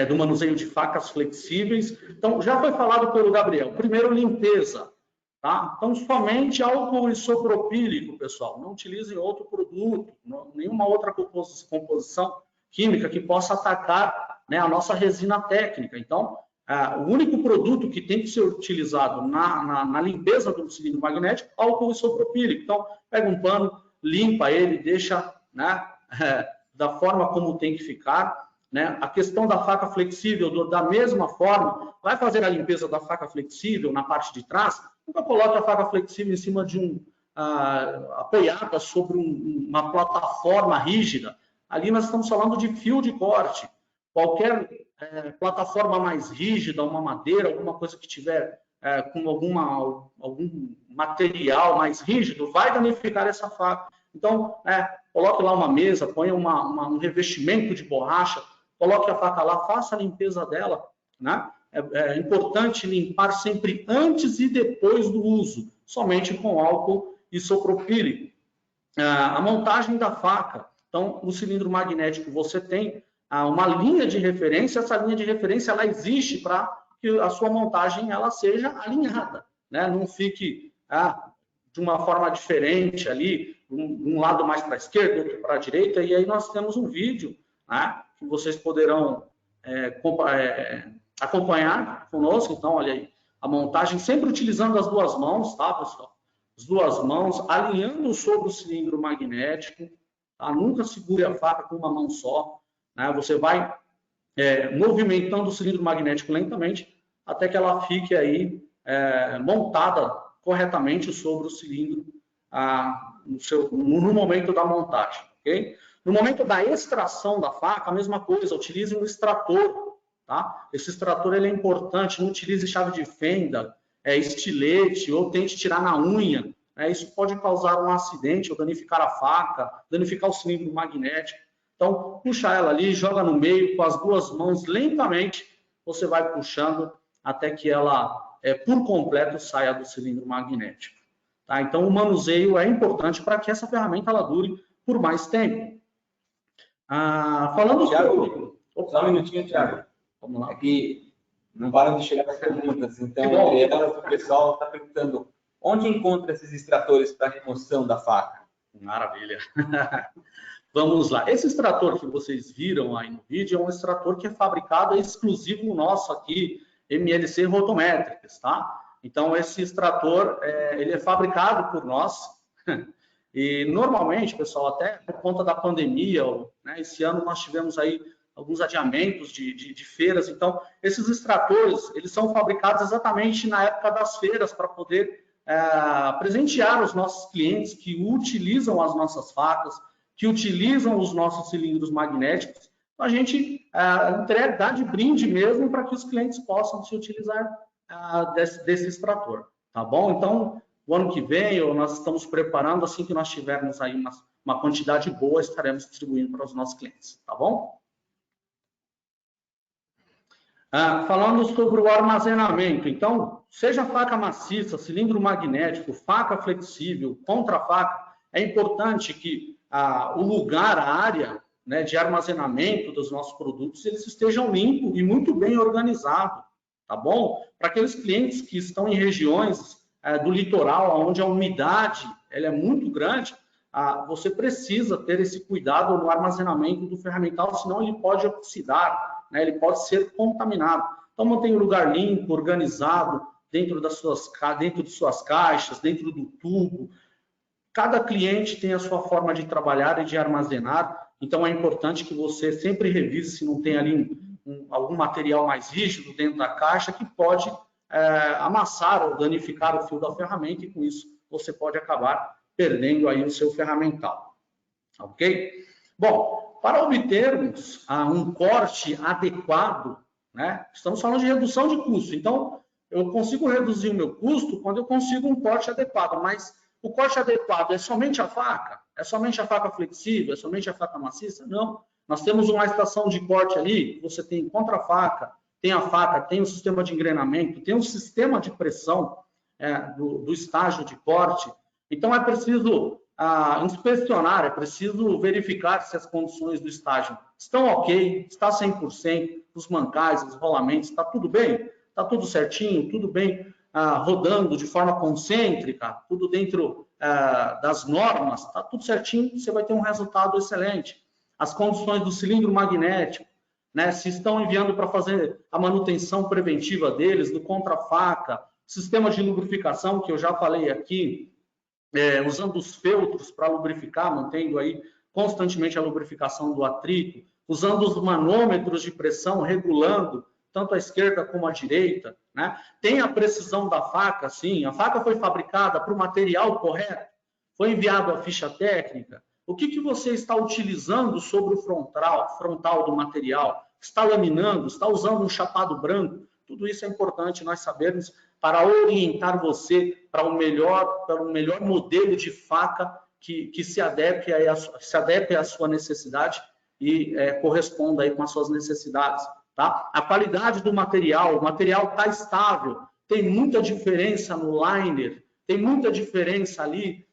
do manuseio de facas flexíveis. Então, já foi falado pelo Gabriel. Primeiro, limpeza. Tá? Então, somente álcool isopropílico, pessoal. Não utilizem outro produto, nenhuma outra composição química que possa atacar, né, a nossa resina técnica. Então, o único produto que tem que ser utilizado na limpeza do cilindro magnético é álcool isopropílico. Então, pega um pano, limpa ele, deixa, né, da forma como tem que ficar. Né? A questão da faca flexível, da mesma forma, vai fazer a limpeza da faca flexível na parte de trás, nunca coloque a faca flexível em cima de apoiada sobre uma plataforma rígida. Ali nós estamos falando de fio de corte. Qualquer plataforma mais rígida, uma madeira, alguma coisa que tiver com algum material mais rígido, vai danificar essa faca. Então, coloque lá uma mesa, ponha um revestimento de borracha, coloque a faca lá, faça a limpeza dela, né? é importante limpar sempre antes e depois do uso, somente com álcool isopropílico. A montagem da faca. Então, no cilindro magnético você tem uma linha de referência, essa linha de referência ela existe para que a sua montagem ela seja alinhada, né? Não fique de uma forma diferente ali, um lado mais para a esquerda, outro para a direita, e aí nós temos um vídeo, né, que vocês poderão acompanhar conosco. Então, olha aí, a montagem sempre utilizando as duas mãos, tá, pessoal? As duas mãos, alinhando sobre o cilindro magnético, tá? Nunca segure a faca com uma mão só, né? Você vai movimentando o cilindro magnético lentamente até que ela fique aí montada corretamente sobre o cilindro no momento da montagem, ok? No momento da extração da faca, a mesma coisa, utilize um extrator, tá? Esse extrator ele é importante, não utilize chave de fenda, estilete ou tente tirar na unha, né? Isso pode causar um acidente ou danificar a faca, danificar o cilindro magnético. Então, puxa ela ali, joga no meio com as duas mãos lentamente, você vai puxando até que ela, por completo, saia do cilindro magnético. Tá? Então, o manuseio é importante para que essa ferramenta ela dure por mais tempo. Falando Thiago, só um minutinho, Thiago. Vamos lá. É que não param de chegar as perguntas, então o pessoal está perguntando onde encontra esses extratores para remoção da faca? Maravilha. Vamos lá. Esse extrator que vocês viram aí no vídeo é um extrator que é fabricado exclusivo nosso aqui, MLC Rotométricas, tá? Então, esse extrator, ele é fabricado por nós. E, normalmente, pessoal, até por conta da pandemia, né, esse ano nós tivemos aí alguns adiamentos de feiras. Então, esses extratores, eles são fabricados exatamente na época das feiras para poder presentear os nossos clientes que utilizam as nossas facas, que utilizam os nossos cilindros magnéticos. A gente dá de brinde mesmo para que os clientes possam se utilizar desse extrator, tá bom? Então, o ano que vem, nós estamos preparando, assim que nós tivermos aí uma quantidade boa, estaremos distribuindo para os nossos clientes, tá bom? Falando sobre o armazenamento, então, seja faca maciça, cilindro magnético, faca flexível, contra-faca, é importante que o lugar, a área, né, de armazenamento dos nossos produtos, eles estejam limpos e muito bem organizados, tá bom? Para aqueles clientes que estão em regiões do litoral, onde a umidade ela é muito grande, você precisa ter esse cuidado no armazenamento do ferramental, senão ele pode oxidar, né, ele pode ser contaminado. Então, mantenha o lugar limpo, organizado, dentro de suas caixas, dentro do tubo. Cada cliente tem a sua forma de trabalhar e de armazenar, então é importante que você sempre revise se não tem ali algum material mais rígido dentro da caixa que pode amassar ou danificar o fio da ferramenta, e com isso você pode acabar perdendo aí o seu ferramental, ok? Bom, para obtermos um corte adequado, né, estamos falando de redução de custo, então eu consigo reduzir o meu custo quando eu consigo um corte adequado, mas o corte adequado é somente a faca? É somente a faca flexível? É somente a faca maciça? Não. Nós temos uma estação de corte ali, você tem contra-faca, tem a faca, tem o sistema de engrenamento, tem o sistema de pressão do estágio de corte. Então, é preciso inspecionar, é preciso verificar se as condições do estágio estão ok, está 100%, os mancais, os rolamentos, está tudo bem? Está tudo certinho, tudo bem, rodando de forma concêntrica, tudo dentro das normas, está tudo certinho, você vai ter um resultado excelente. As condições do cilindro magnético, né, se estão enviando para fazer a manutenção preventiva deles, do contra-faca, sistema de lubrificação, que eu já falei aqui, usando os feltros para lubrificar, mantendo aí constantemente a lubrificação do atrito, usando os manômetros de pressão, regulando tanto a esquerda como a direita, né? Tem a precisão da faca, sim, a faca foi fabricada para o material correto, foi enviado a ficha técnica. O que você está utilizando sobre o frontal do material? Está laminando? Está usando um chapado branco? Tudo isso é importante nós sabermos para orientar você para o melhor modelo de faca que se adeque à sua necessidade e corresponda aí com as suas necessidades. tá? A qualidade do material, o material está estável, tem muita diferença no liner, tem muita diferença ali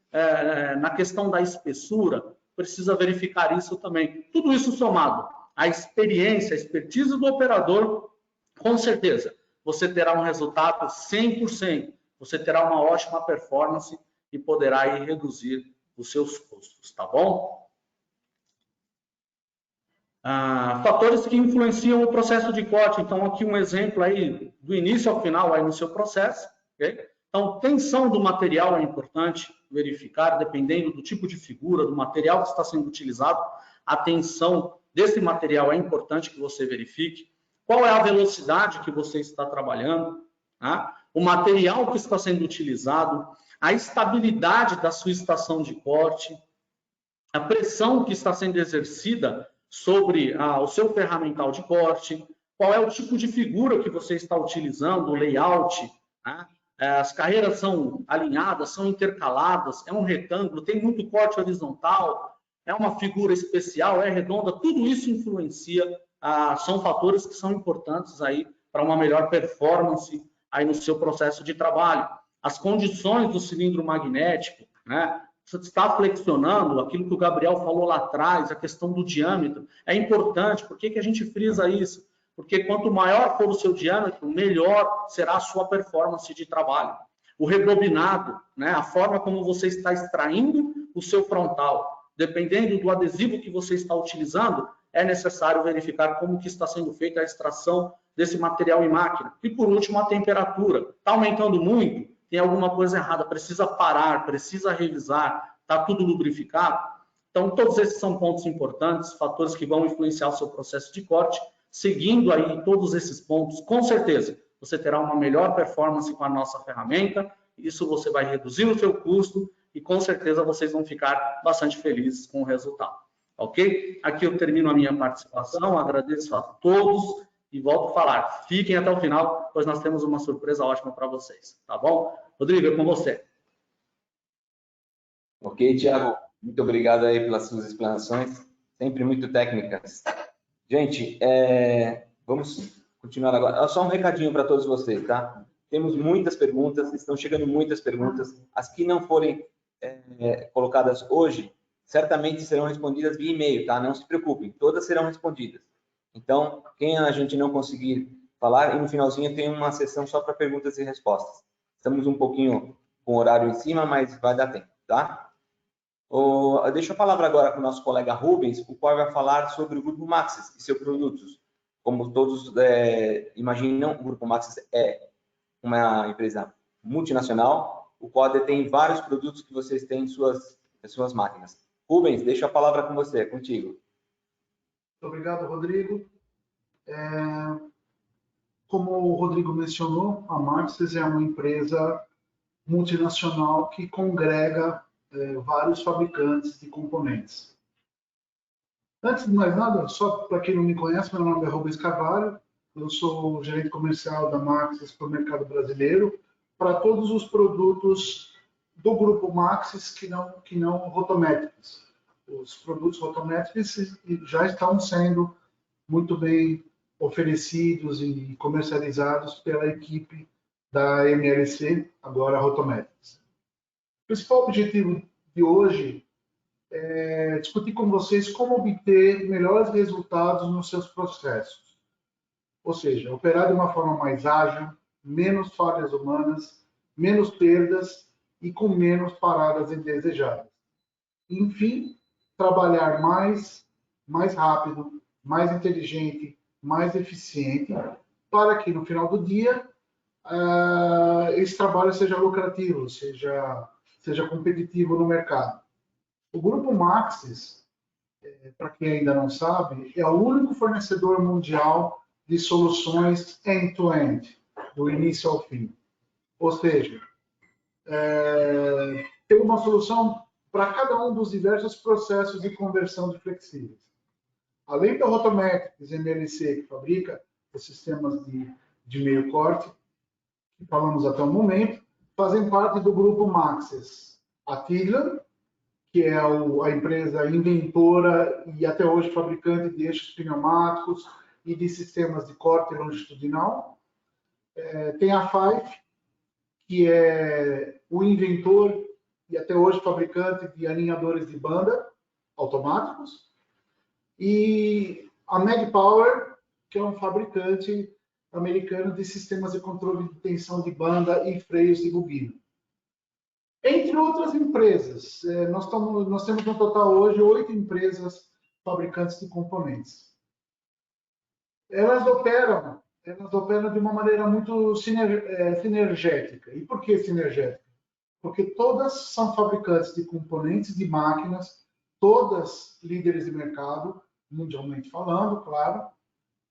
na questão da espessura, precisa verificar isso também. Tudo isso somado à experiência, à expertise do operador, com certeza, você terá um resultado 100%, você terá uma ótima performance e poderá aí reduzir os seus custos, tá bom? Fatores que influenciam o processo de corte. Então, aqui um exemplo aí do início ao final aí no seu processo. Okay? Então, tensão do material é importante verificar, dependendo do tipo de figura, do material que está sendo utilizado. A tensão desse material é importante que você verifique. Qual é a velocidade que você está trabalhando? Tá? O material que está sendo utilizado, a estabilidade da sua estação de corte, a pressão que está sendo exercida sobre o seu ferramental de corte, qual é o tipo de figura que você está utilizando, o layout, né? As carreiras são alinhadas, são intercaladas, é um retângulo, tem muito corte horizontal, é uma figura especial, é redonda, tudo isso influencia, são fatores que são importantes aí para uma melhor performance aí no seu processo de trabalho. As condições do cilindro magnético, né? Você está flexionando, aquilo que o Gabriel falou lá atrás, a questão do diâmetro, é importante. Por que a gente frisa isso? Porque quanto maior for o seu diâmetro, melhor será a sua performance de trabalho. O rebobinado, né, a forma como você está extraindo o seu frontal, dependendo do adesivo que você está utilizando, é necessário verificar como que está sendo feita a extração desse material em máquina. E por último, a temperatura. Está aumentando muito? Tem alguma coisa errada, precisa parar, precisa revisar, está tudo lubrificado. Então, todos esses são pontos importantes, fatores que vão influenciar o seu processo de corte. Seguindo aí todos esses pontos, com certeza, você terá uma melhor performance com a nossa ferramenta, isso você vai reduzir o seu custo e com certeza vocês vão ficar bastante felizes com o resultado. Ok? Aqui eu termino a minha participação, agradeço a todos e volto a falar. Fiquem até o final, pois nós temos uma surpresa ótima para vocês, tá bom? Rodrigo, é com você. Ok, Thiago, muito obrigado aí pelas suas explanações, sempre muito técnicas. Gente, vamos continuar agora. Só um recadinho para todos vocês, tá? Temos muitas perguntas, estão chegando muitas perguntas. As que não forem colocadas hoje, certamente serão respondidas via e-mail, tá? Não se preocupem, todas serão respondidas. Então, quem a gente não conseguir falar, e no finalzinho tem uma sessão só para perguntas e respostas. Estamos um pouquinho com o horário em cima, mas vai dar tempo, tá? Deixo a palavra agora para o nosso colega Rubens, o qual vai falar sobre o Grupo Maxis e seus produtos. Como todos imaginam, o Grupo Maxis é uma empresa multinacional, o qual detém vários produtos que vocês têm em suas máquinas. Rubens, deixo a palavra com você, contigo. Muito obrigado, Rodrigo. Como o Rodrigo mencionou, a Maxis é uma empresa multinacional que congrega vários fabricantes de componentes. Antes de mais nada, só para quem não me conhece, meu nome é Rubens Carvalho, eu sou o gerente comercial da Maxis para o mercado brasileiro, para todos os produtos do grupo Maxis que não rotométricos. Os produtos rotométricos já estão sendo muito bem oferecidos e comercializados pela equipe da MLC, agora Rotometrics. O principal objetivo de hoje é discutir com vocês como obter melhores resultados nos seus processos. Ou seja, operar de uma forma mais ágil, menos falhas humanas, menos perdas e com menos paradas indesejadas. Enfim, trabalhar mais rápido, mais inteligente, mais eficiente, para que no final do dia esse trabalho seja lucrativo, seja competitivo no mercado. O Grupo Maxis, para quem ainda não sabe, é o único fornecedor mundial de soluções end-to-end, do início ao fim. Ou seja, tem uma solução para cada um dos diversos processos de conversão de flexíveis. Além da Rotometrics MLC, que fabrica os sistemas de meio corte, que falamos até o momento, fazem parte do grupo Maxis. A Tiglan, que é a empresa inventora e até hoje fabricante de eixos pneumáticos, e de sistemas de corte longitudinal. Tem a Five, que é o inventor e até hoje fabricante de alinhadores de banda automáticos. E a MagPower, que é um fabricante americano de sistemas de controle de tensão de banda e freios de bobina. Entre outras empresas, nós temos no total hoje 8 empresas fabricantes de componentes. Elas operam de uma maneira muito sinergética. E por que sinergética? Porque todas são fabricantes de componentes de máquinas, todas líderes de mercado, mundialmente falando, claro,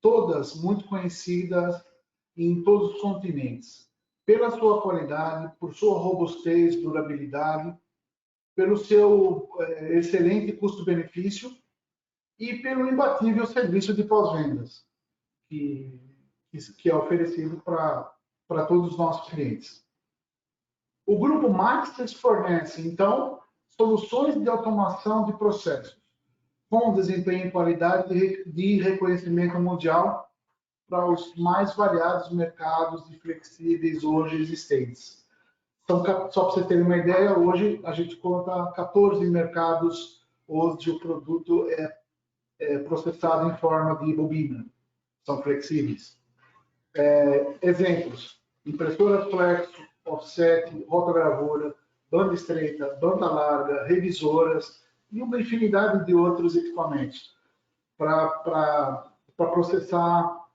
todas muito conhecidas em todos os continentes, pela sua qualidade, por sua robustez, durabilidade, pelo seu excelente custo-benefício e pelo imbatível serviço de pós-vendas que é oferecido para todos os nossos clientes. O Grupo Maxis fornece, então, soluções de automação de processos com desempenho e qualidade de reconhecimento mundial para os mais variados mercados e flexíveis hoje existentes. Então, só para você ter uma ideia, hoje a gente conta 14 mercados onde o produto é processado em forma de bobina. São flexíveis. Exemplos: impressora flex, offset, rotogravura, banda estreita, banda larga, revisoras e uma infinidade de outros equipamentos para processar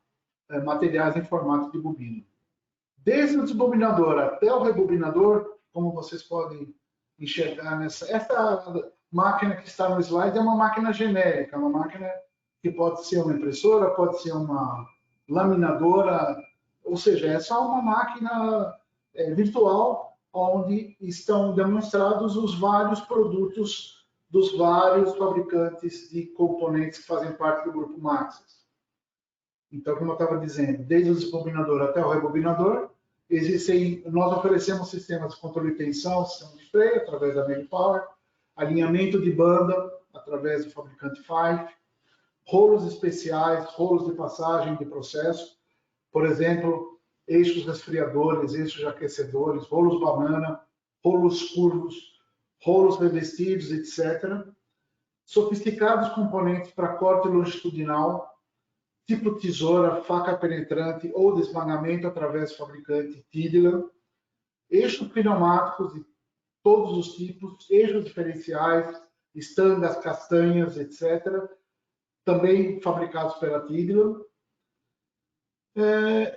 materiais em formato de bobina. Desde o desbobinador até o rebobinador, como vocês podem enxergar essa máquina que está no slide é uma máquina genérica, uma máquina que pode ser uma impressora, pode ser uma laminadora, ou seja, é só uma máquina virtual onde estão demonstrados os vários produtos dos vários fabricantes de componentes que fazem parte do Grupo Maxis. Então, como eu estava dizendo, desde o desbobinador até o rebobinador, nós oferecemos sistemas de controle de tensão, sistema de freio, através da MagPower, alinhamento de banda, através do fabricante Five, rolos especiais, rolos de passagem de processo, por exemplo, eixos resfriadores, eixos aquecedores, rolos banana, rolos curvos, rolos revestidos, etc. Sofisticados componentes para corte longitudinal, tipo tesoura, faca penetrante ou desmangamento através do fabricante Tidila, eixos pneumáticos de todos os tipos, eixos diferenciais, estangas, castanhas, etc., também fabricados pela Tidila.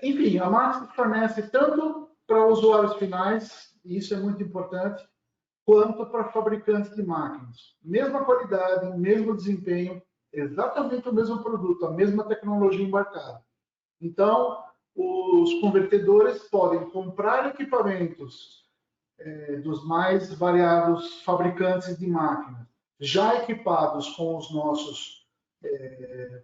Enfim, a Maxis fornece tanto para usuários finais, e isso é muito importante, quanto para fabricantes de máquinas. Mesma qualidade, mesmo desempenho, exatamente o mesmo produto, a mesma tecnologia embarcada. Então, os convertedores podem comprar equipamentos dos mais variados fabricantes de máquinas, já equipados com os nossos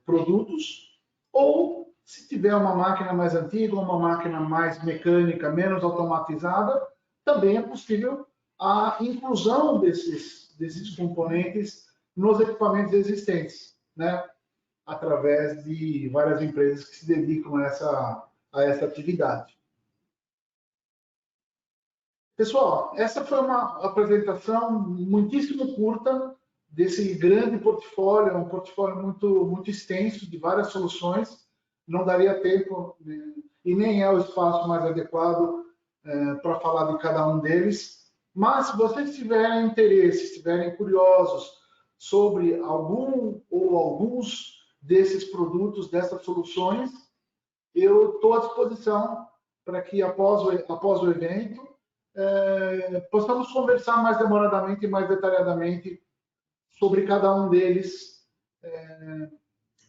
produtos, ou se tiver uma máquina mais antiga, uma máquina mais mecânica, menos automatizada, também é possível a inclusão desses componentes nos equipamentos existentes, né? Através de várias empresas que se dedicam a essa atividade. Pessoal, essa foi uma apresentação muitíssimo curta desse grande portfólio, um portfólio muito extenso de várias soluções. Não daria tempo e nem é o espaço mais adequado para falar de cada um deles. Mas se vocês tiverem interesse, estiverem curiosos sobre algum ou alguns desses produtos, dessas soluções, eu estou à disposição para que após o evento possamos conversar mais demoradamente e mais detalhadamente sobre cada um deles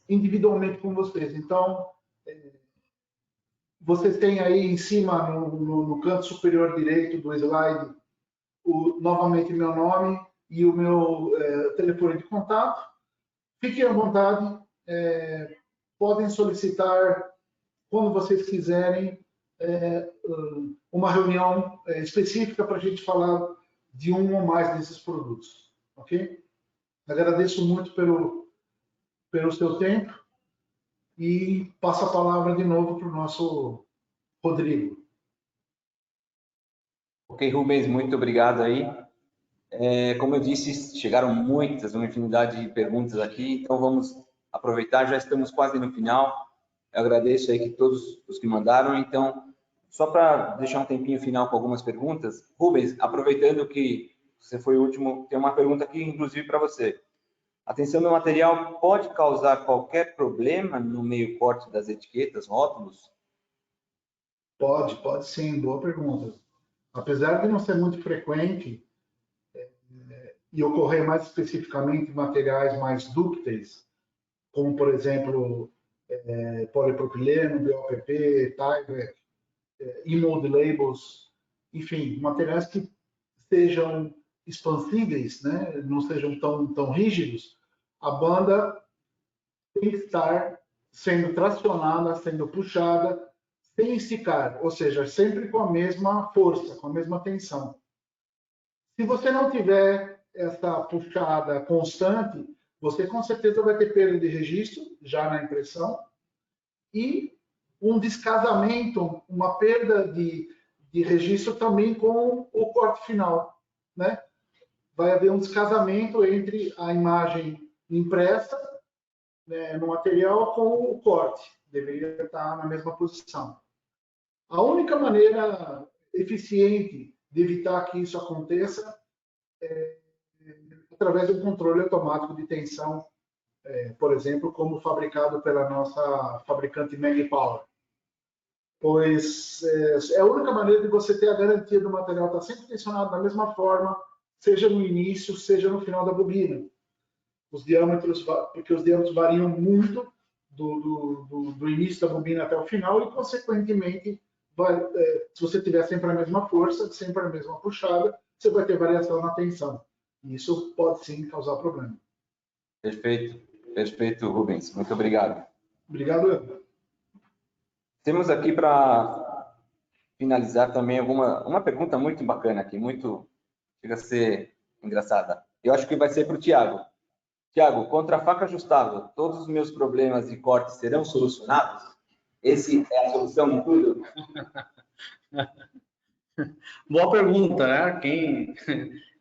individualmente com vocês. Então, vocês têm aí em cima, no canto superior direito do slide, novamente meu nome e o meu telefone de contato. Fiquem à vontade, podem solicitar, quando vocês quiserem, uma reunião específica para a gente falar de um ou mais desses produtos, ok? Agradeço muito pelo seu tempo. e passo a palavra de novo para o nosso Rodrigo. Ok, Rubens, muito obrigado aí. Como eu disse, chegaram uma infinidade de perguntas aqui, então vamos aproveitar, já estamos quase no final. Eu agradeço aí que todos os que mandaram, então, só para deixar um tempinho final com algumas perguntas, Rubens, aproveitando que você foi o último, tem uma pergunta aqui, inclusive, para você. A tensão do material pode causar qualquer problema no meio corte das etiquetas, rótulos? Pode sim, boa pergunta. Apesar de não ser muito frequente e ocorrer mais especificamente em materiais mais dúcteis, como, por exemplo, polipropileno, BOPP, Tyvek, e-mold labels, enfim, materiais que sejam expansíveis, né, não sejam tão rígidos, a banda tem que estar sendo tracionada, sendo puxada, sem esticar, ou seja, sempre com a mesma força, com a mesma tensão. Se você não tiver essa puxada constante, você com certeza vai ter perda de registro já na impressão e um descasamento, uma perda de registro também com o corte final, né? Vai haver um descasamento entre a imagem impressa, né, no material com o corte. Deveria estar na mesma posição. A única maneira eficiente de evitar que isso aconteça é através do controle automático de tensão, por exemplo, como fabricado pela nossa fabricante Magpower. Pois é a única maneira de você ter a garantia do material estar sempre tensionado da mesma forma, seja no início, seja no final da bobina. Os diâmetros, porque os diâmetros variam muito do início da bobina até o final e, consequentemente, se você tiver sempre a mesma força, sempre a mesma puxada, você vai ter variação na tensão. E isso pode sim causar problema. Perfeito, Rubens. Muito obrigado. Obrigado, Evan. Temos aqui para finalizar também uma pergunta muito bacana aqui, chega a ser engraçada. Eu acho que vai ser para o Thiago. Thiago, contra a faca ajustável, todos os meus problemas de corte serão solucionados? Esse é a solução de tudo? Boa pergunta, né?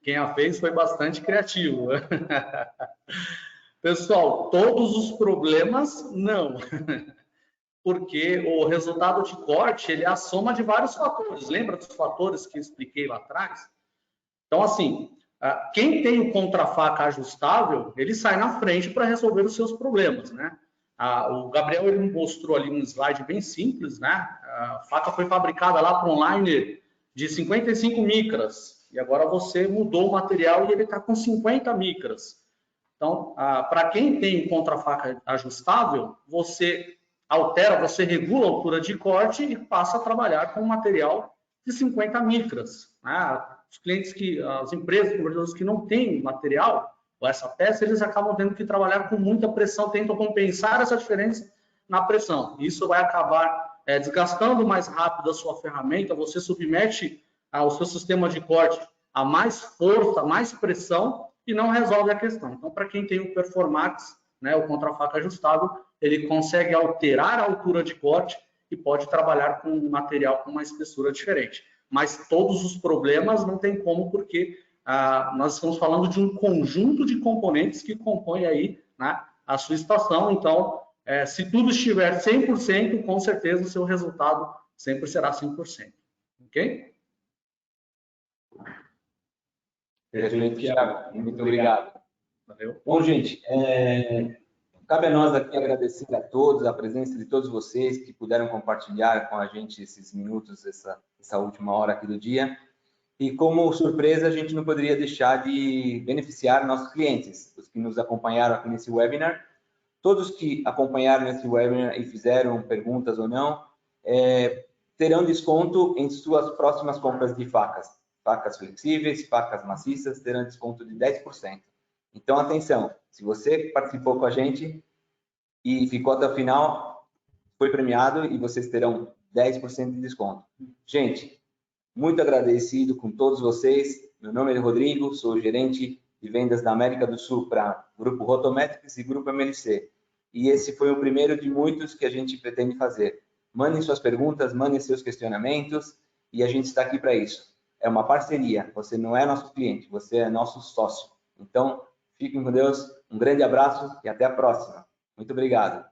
Quem a fez foi bastante criativo. Pessoal, todos os problemas, não. Porque o resultado de corte, ele é a soma de vários fatores. Lembra dos fatores que eu expliquei lá atrás? Então, assim, quem tem o contrafaca ajustável, ele sai na frente para resolver os seus problemas, né? O Gabriel, ele mostrou ali um slide bem simples, né? A faca foi fabricada lá para um liner de 55 micras, e agora você mudou o material e ele está com 50 micras. Então, para quem tem contrafaca ajustável, você altera, você regula a altura de corte e passa a trabalhar com um material de 50 micras. Né? Os clientes as empresas, convertedores que não têm material, ou essa peça, eles acabam tendo que trabalhar com muita pressão, tentam compensar essa diferença na pressão. Isso vai acabar desgastando mais rápido a sua ferramenta, você submete o seu sistema de corte a mais força, mais pressão, e não resolve a questão. Então, para quem tem o Performax, né, o contrafaca ajustável, ele consegue alterar a altura de corte e pode trabalhar com um material com uma espessura diferente. Mas todos os problemas não tem como, porque nós estamos falando de um conjunto de componentes que compõem aí, né, a sua estação. Então, se tudo estiver 100%, com certeza o seu resultado sempre será 100%. Ok? Perfeito, Thiago. Muito obrigado. Valeu. Bom, gente, cabe a nós aqui agradecer a todos, a presença de todos vocês que puderam compartilhar com a gente esses minutos, essa última hora aqui do dia. E como surpresa, a gente não poderia deixar de beneficiar nossos clientes, os que nos acompanharam aqui nesse webinar. Todos que acompanharam esse webinar e fizeram perguntas ou não, terão desconto em suas próximas compras de facas. Facas flexíveis, facas maciças, terão desconto de 10%. Então, atenção, se você participou com a gente e ficou até o final, foi premiado e vocês terão 10% de desconto. Gente, muito agradecido com todos vocês. Meu nome é Rodrigo, sou gerente de vendas da América do Sul para Grupo Rotometrics e Grupo MLC. e esse foi o primeiro de muitos que a gente pretende fazer. Mandem suas perguntas, mandem seus questionamentos, e a gente está aqui para isso. É uma parceria, você não é nosso cliente, você é nosso sócio. Então, fiquem com Deus, um grande abraço e até a próxima. Muito obrigado.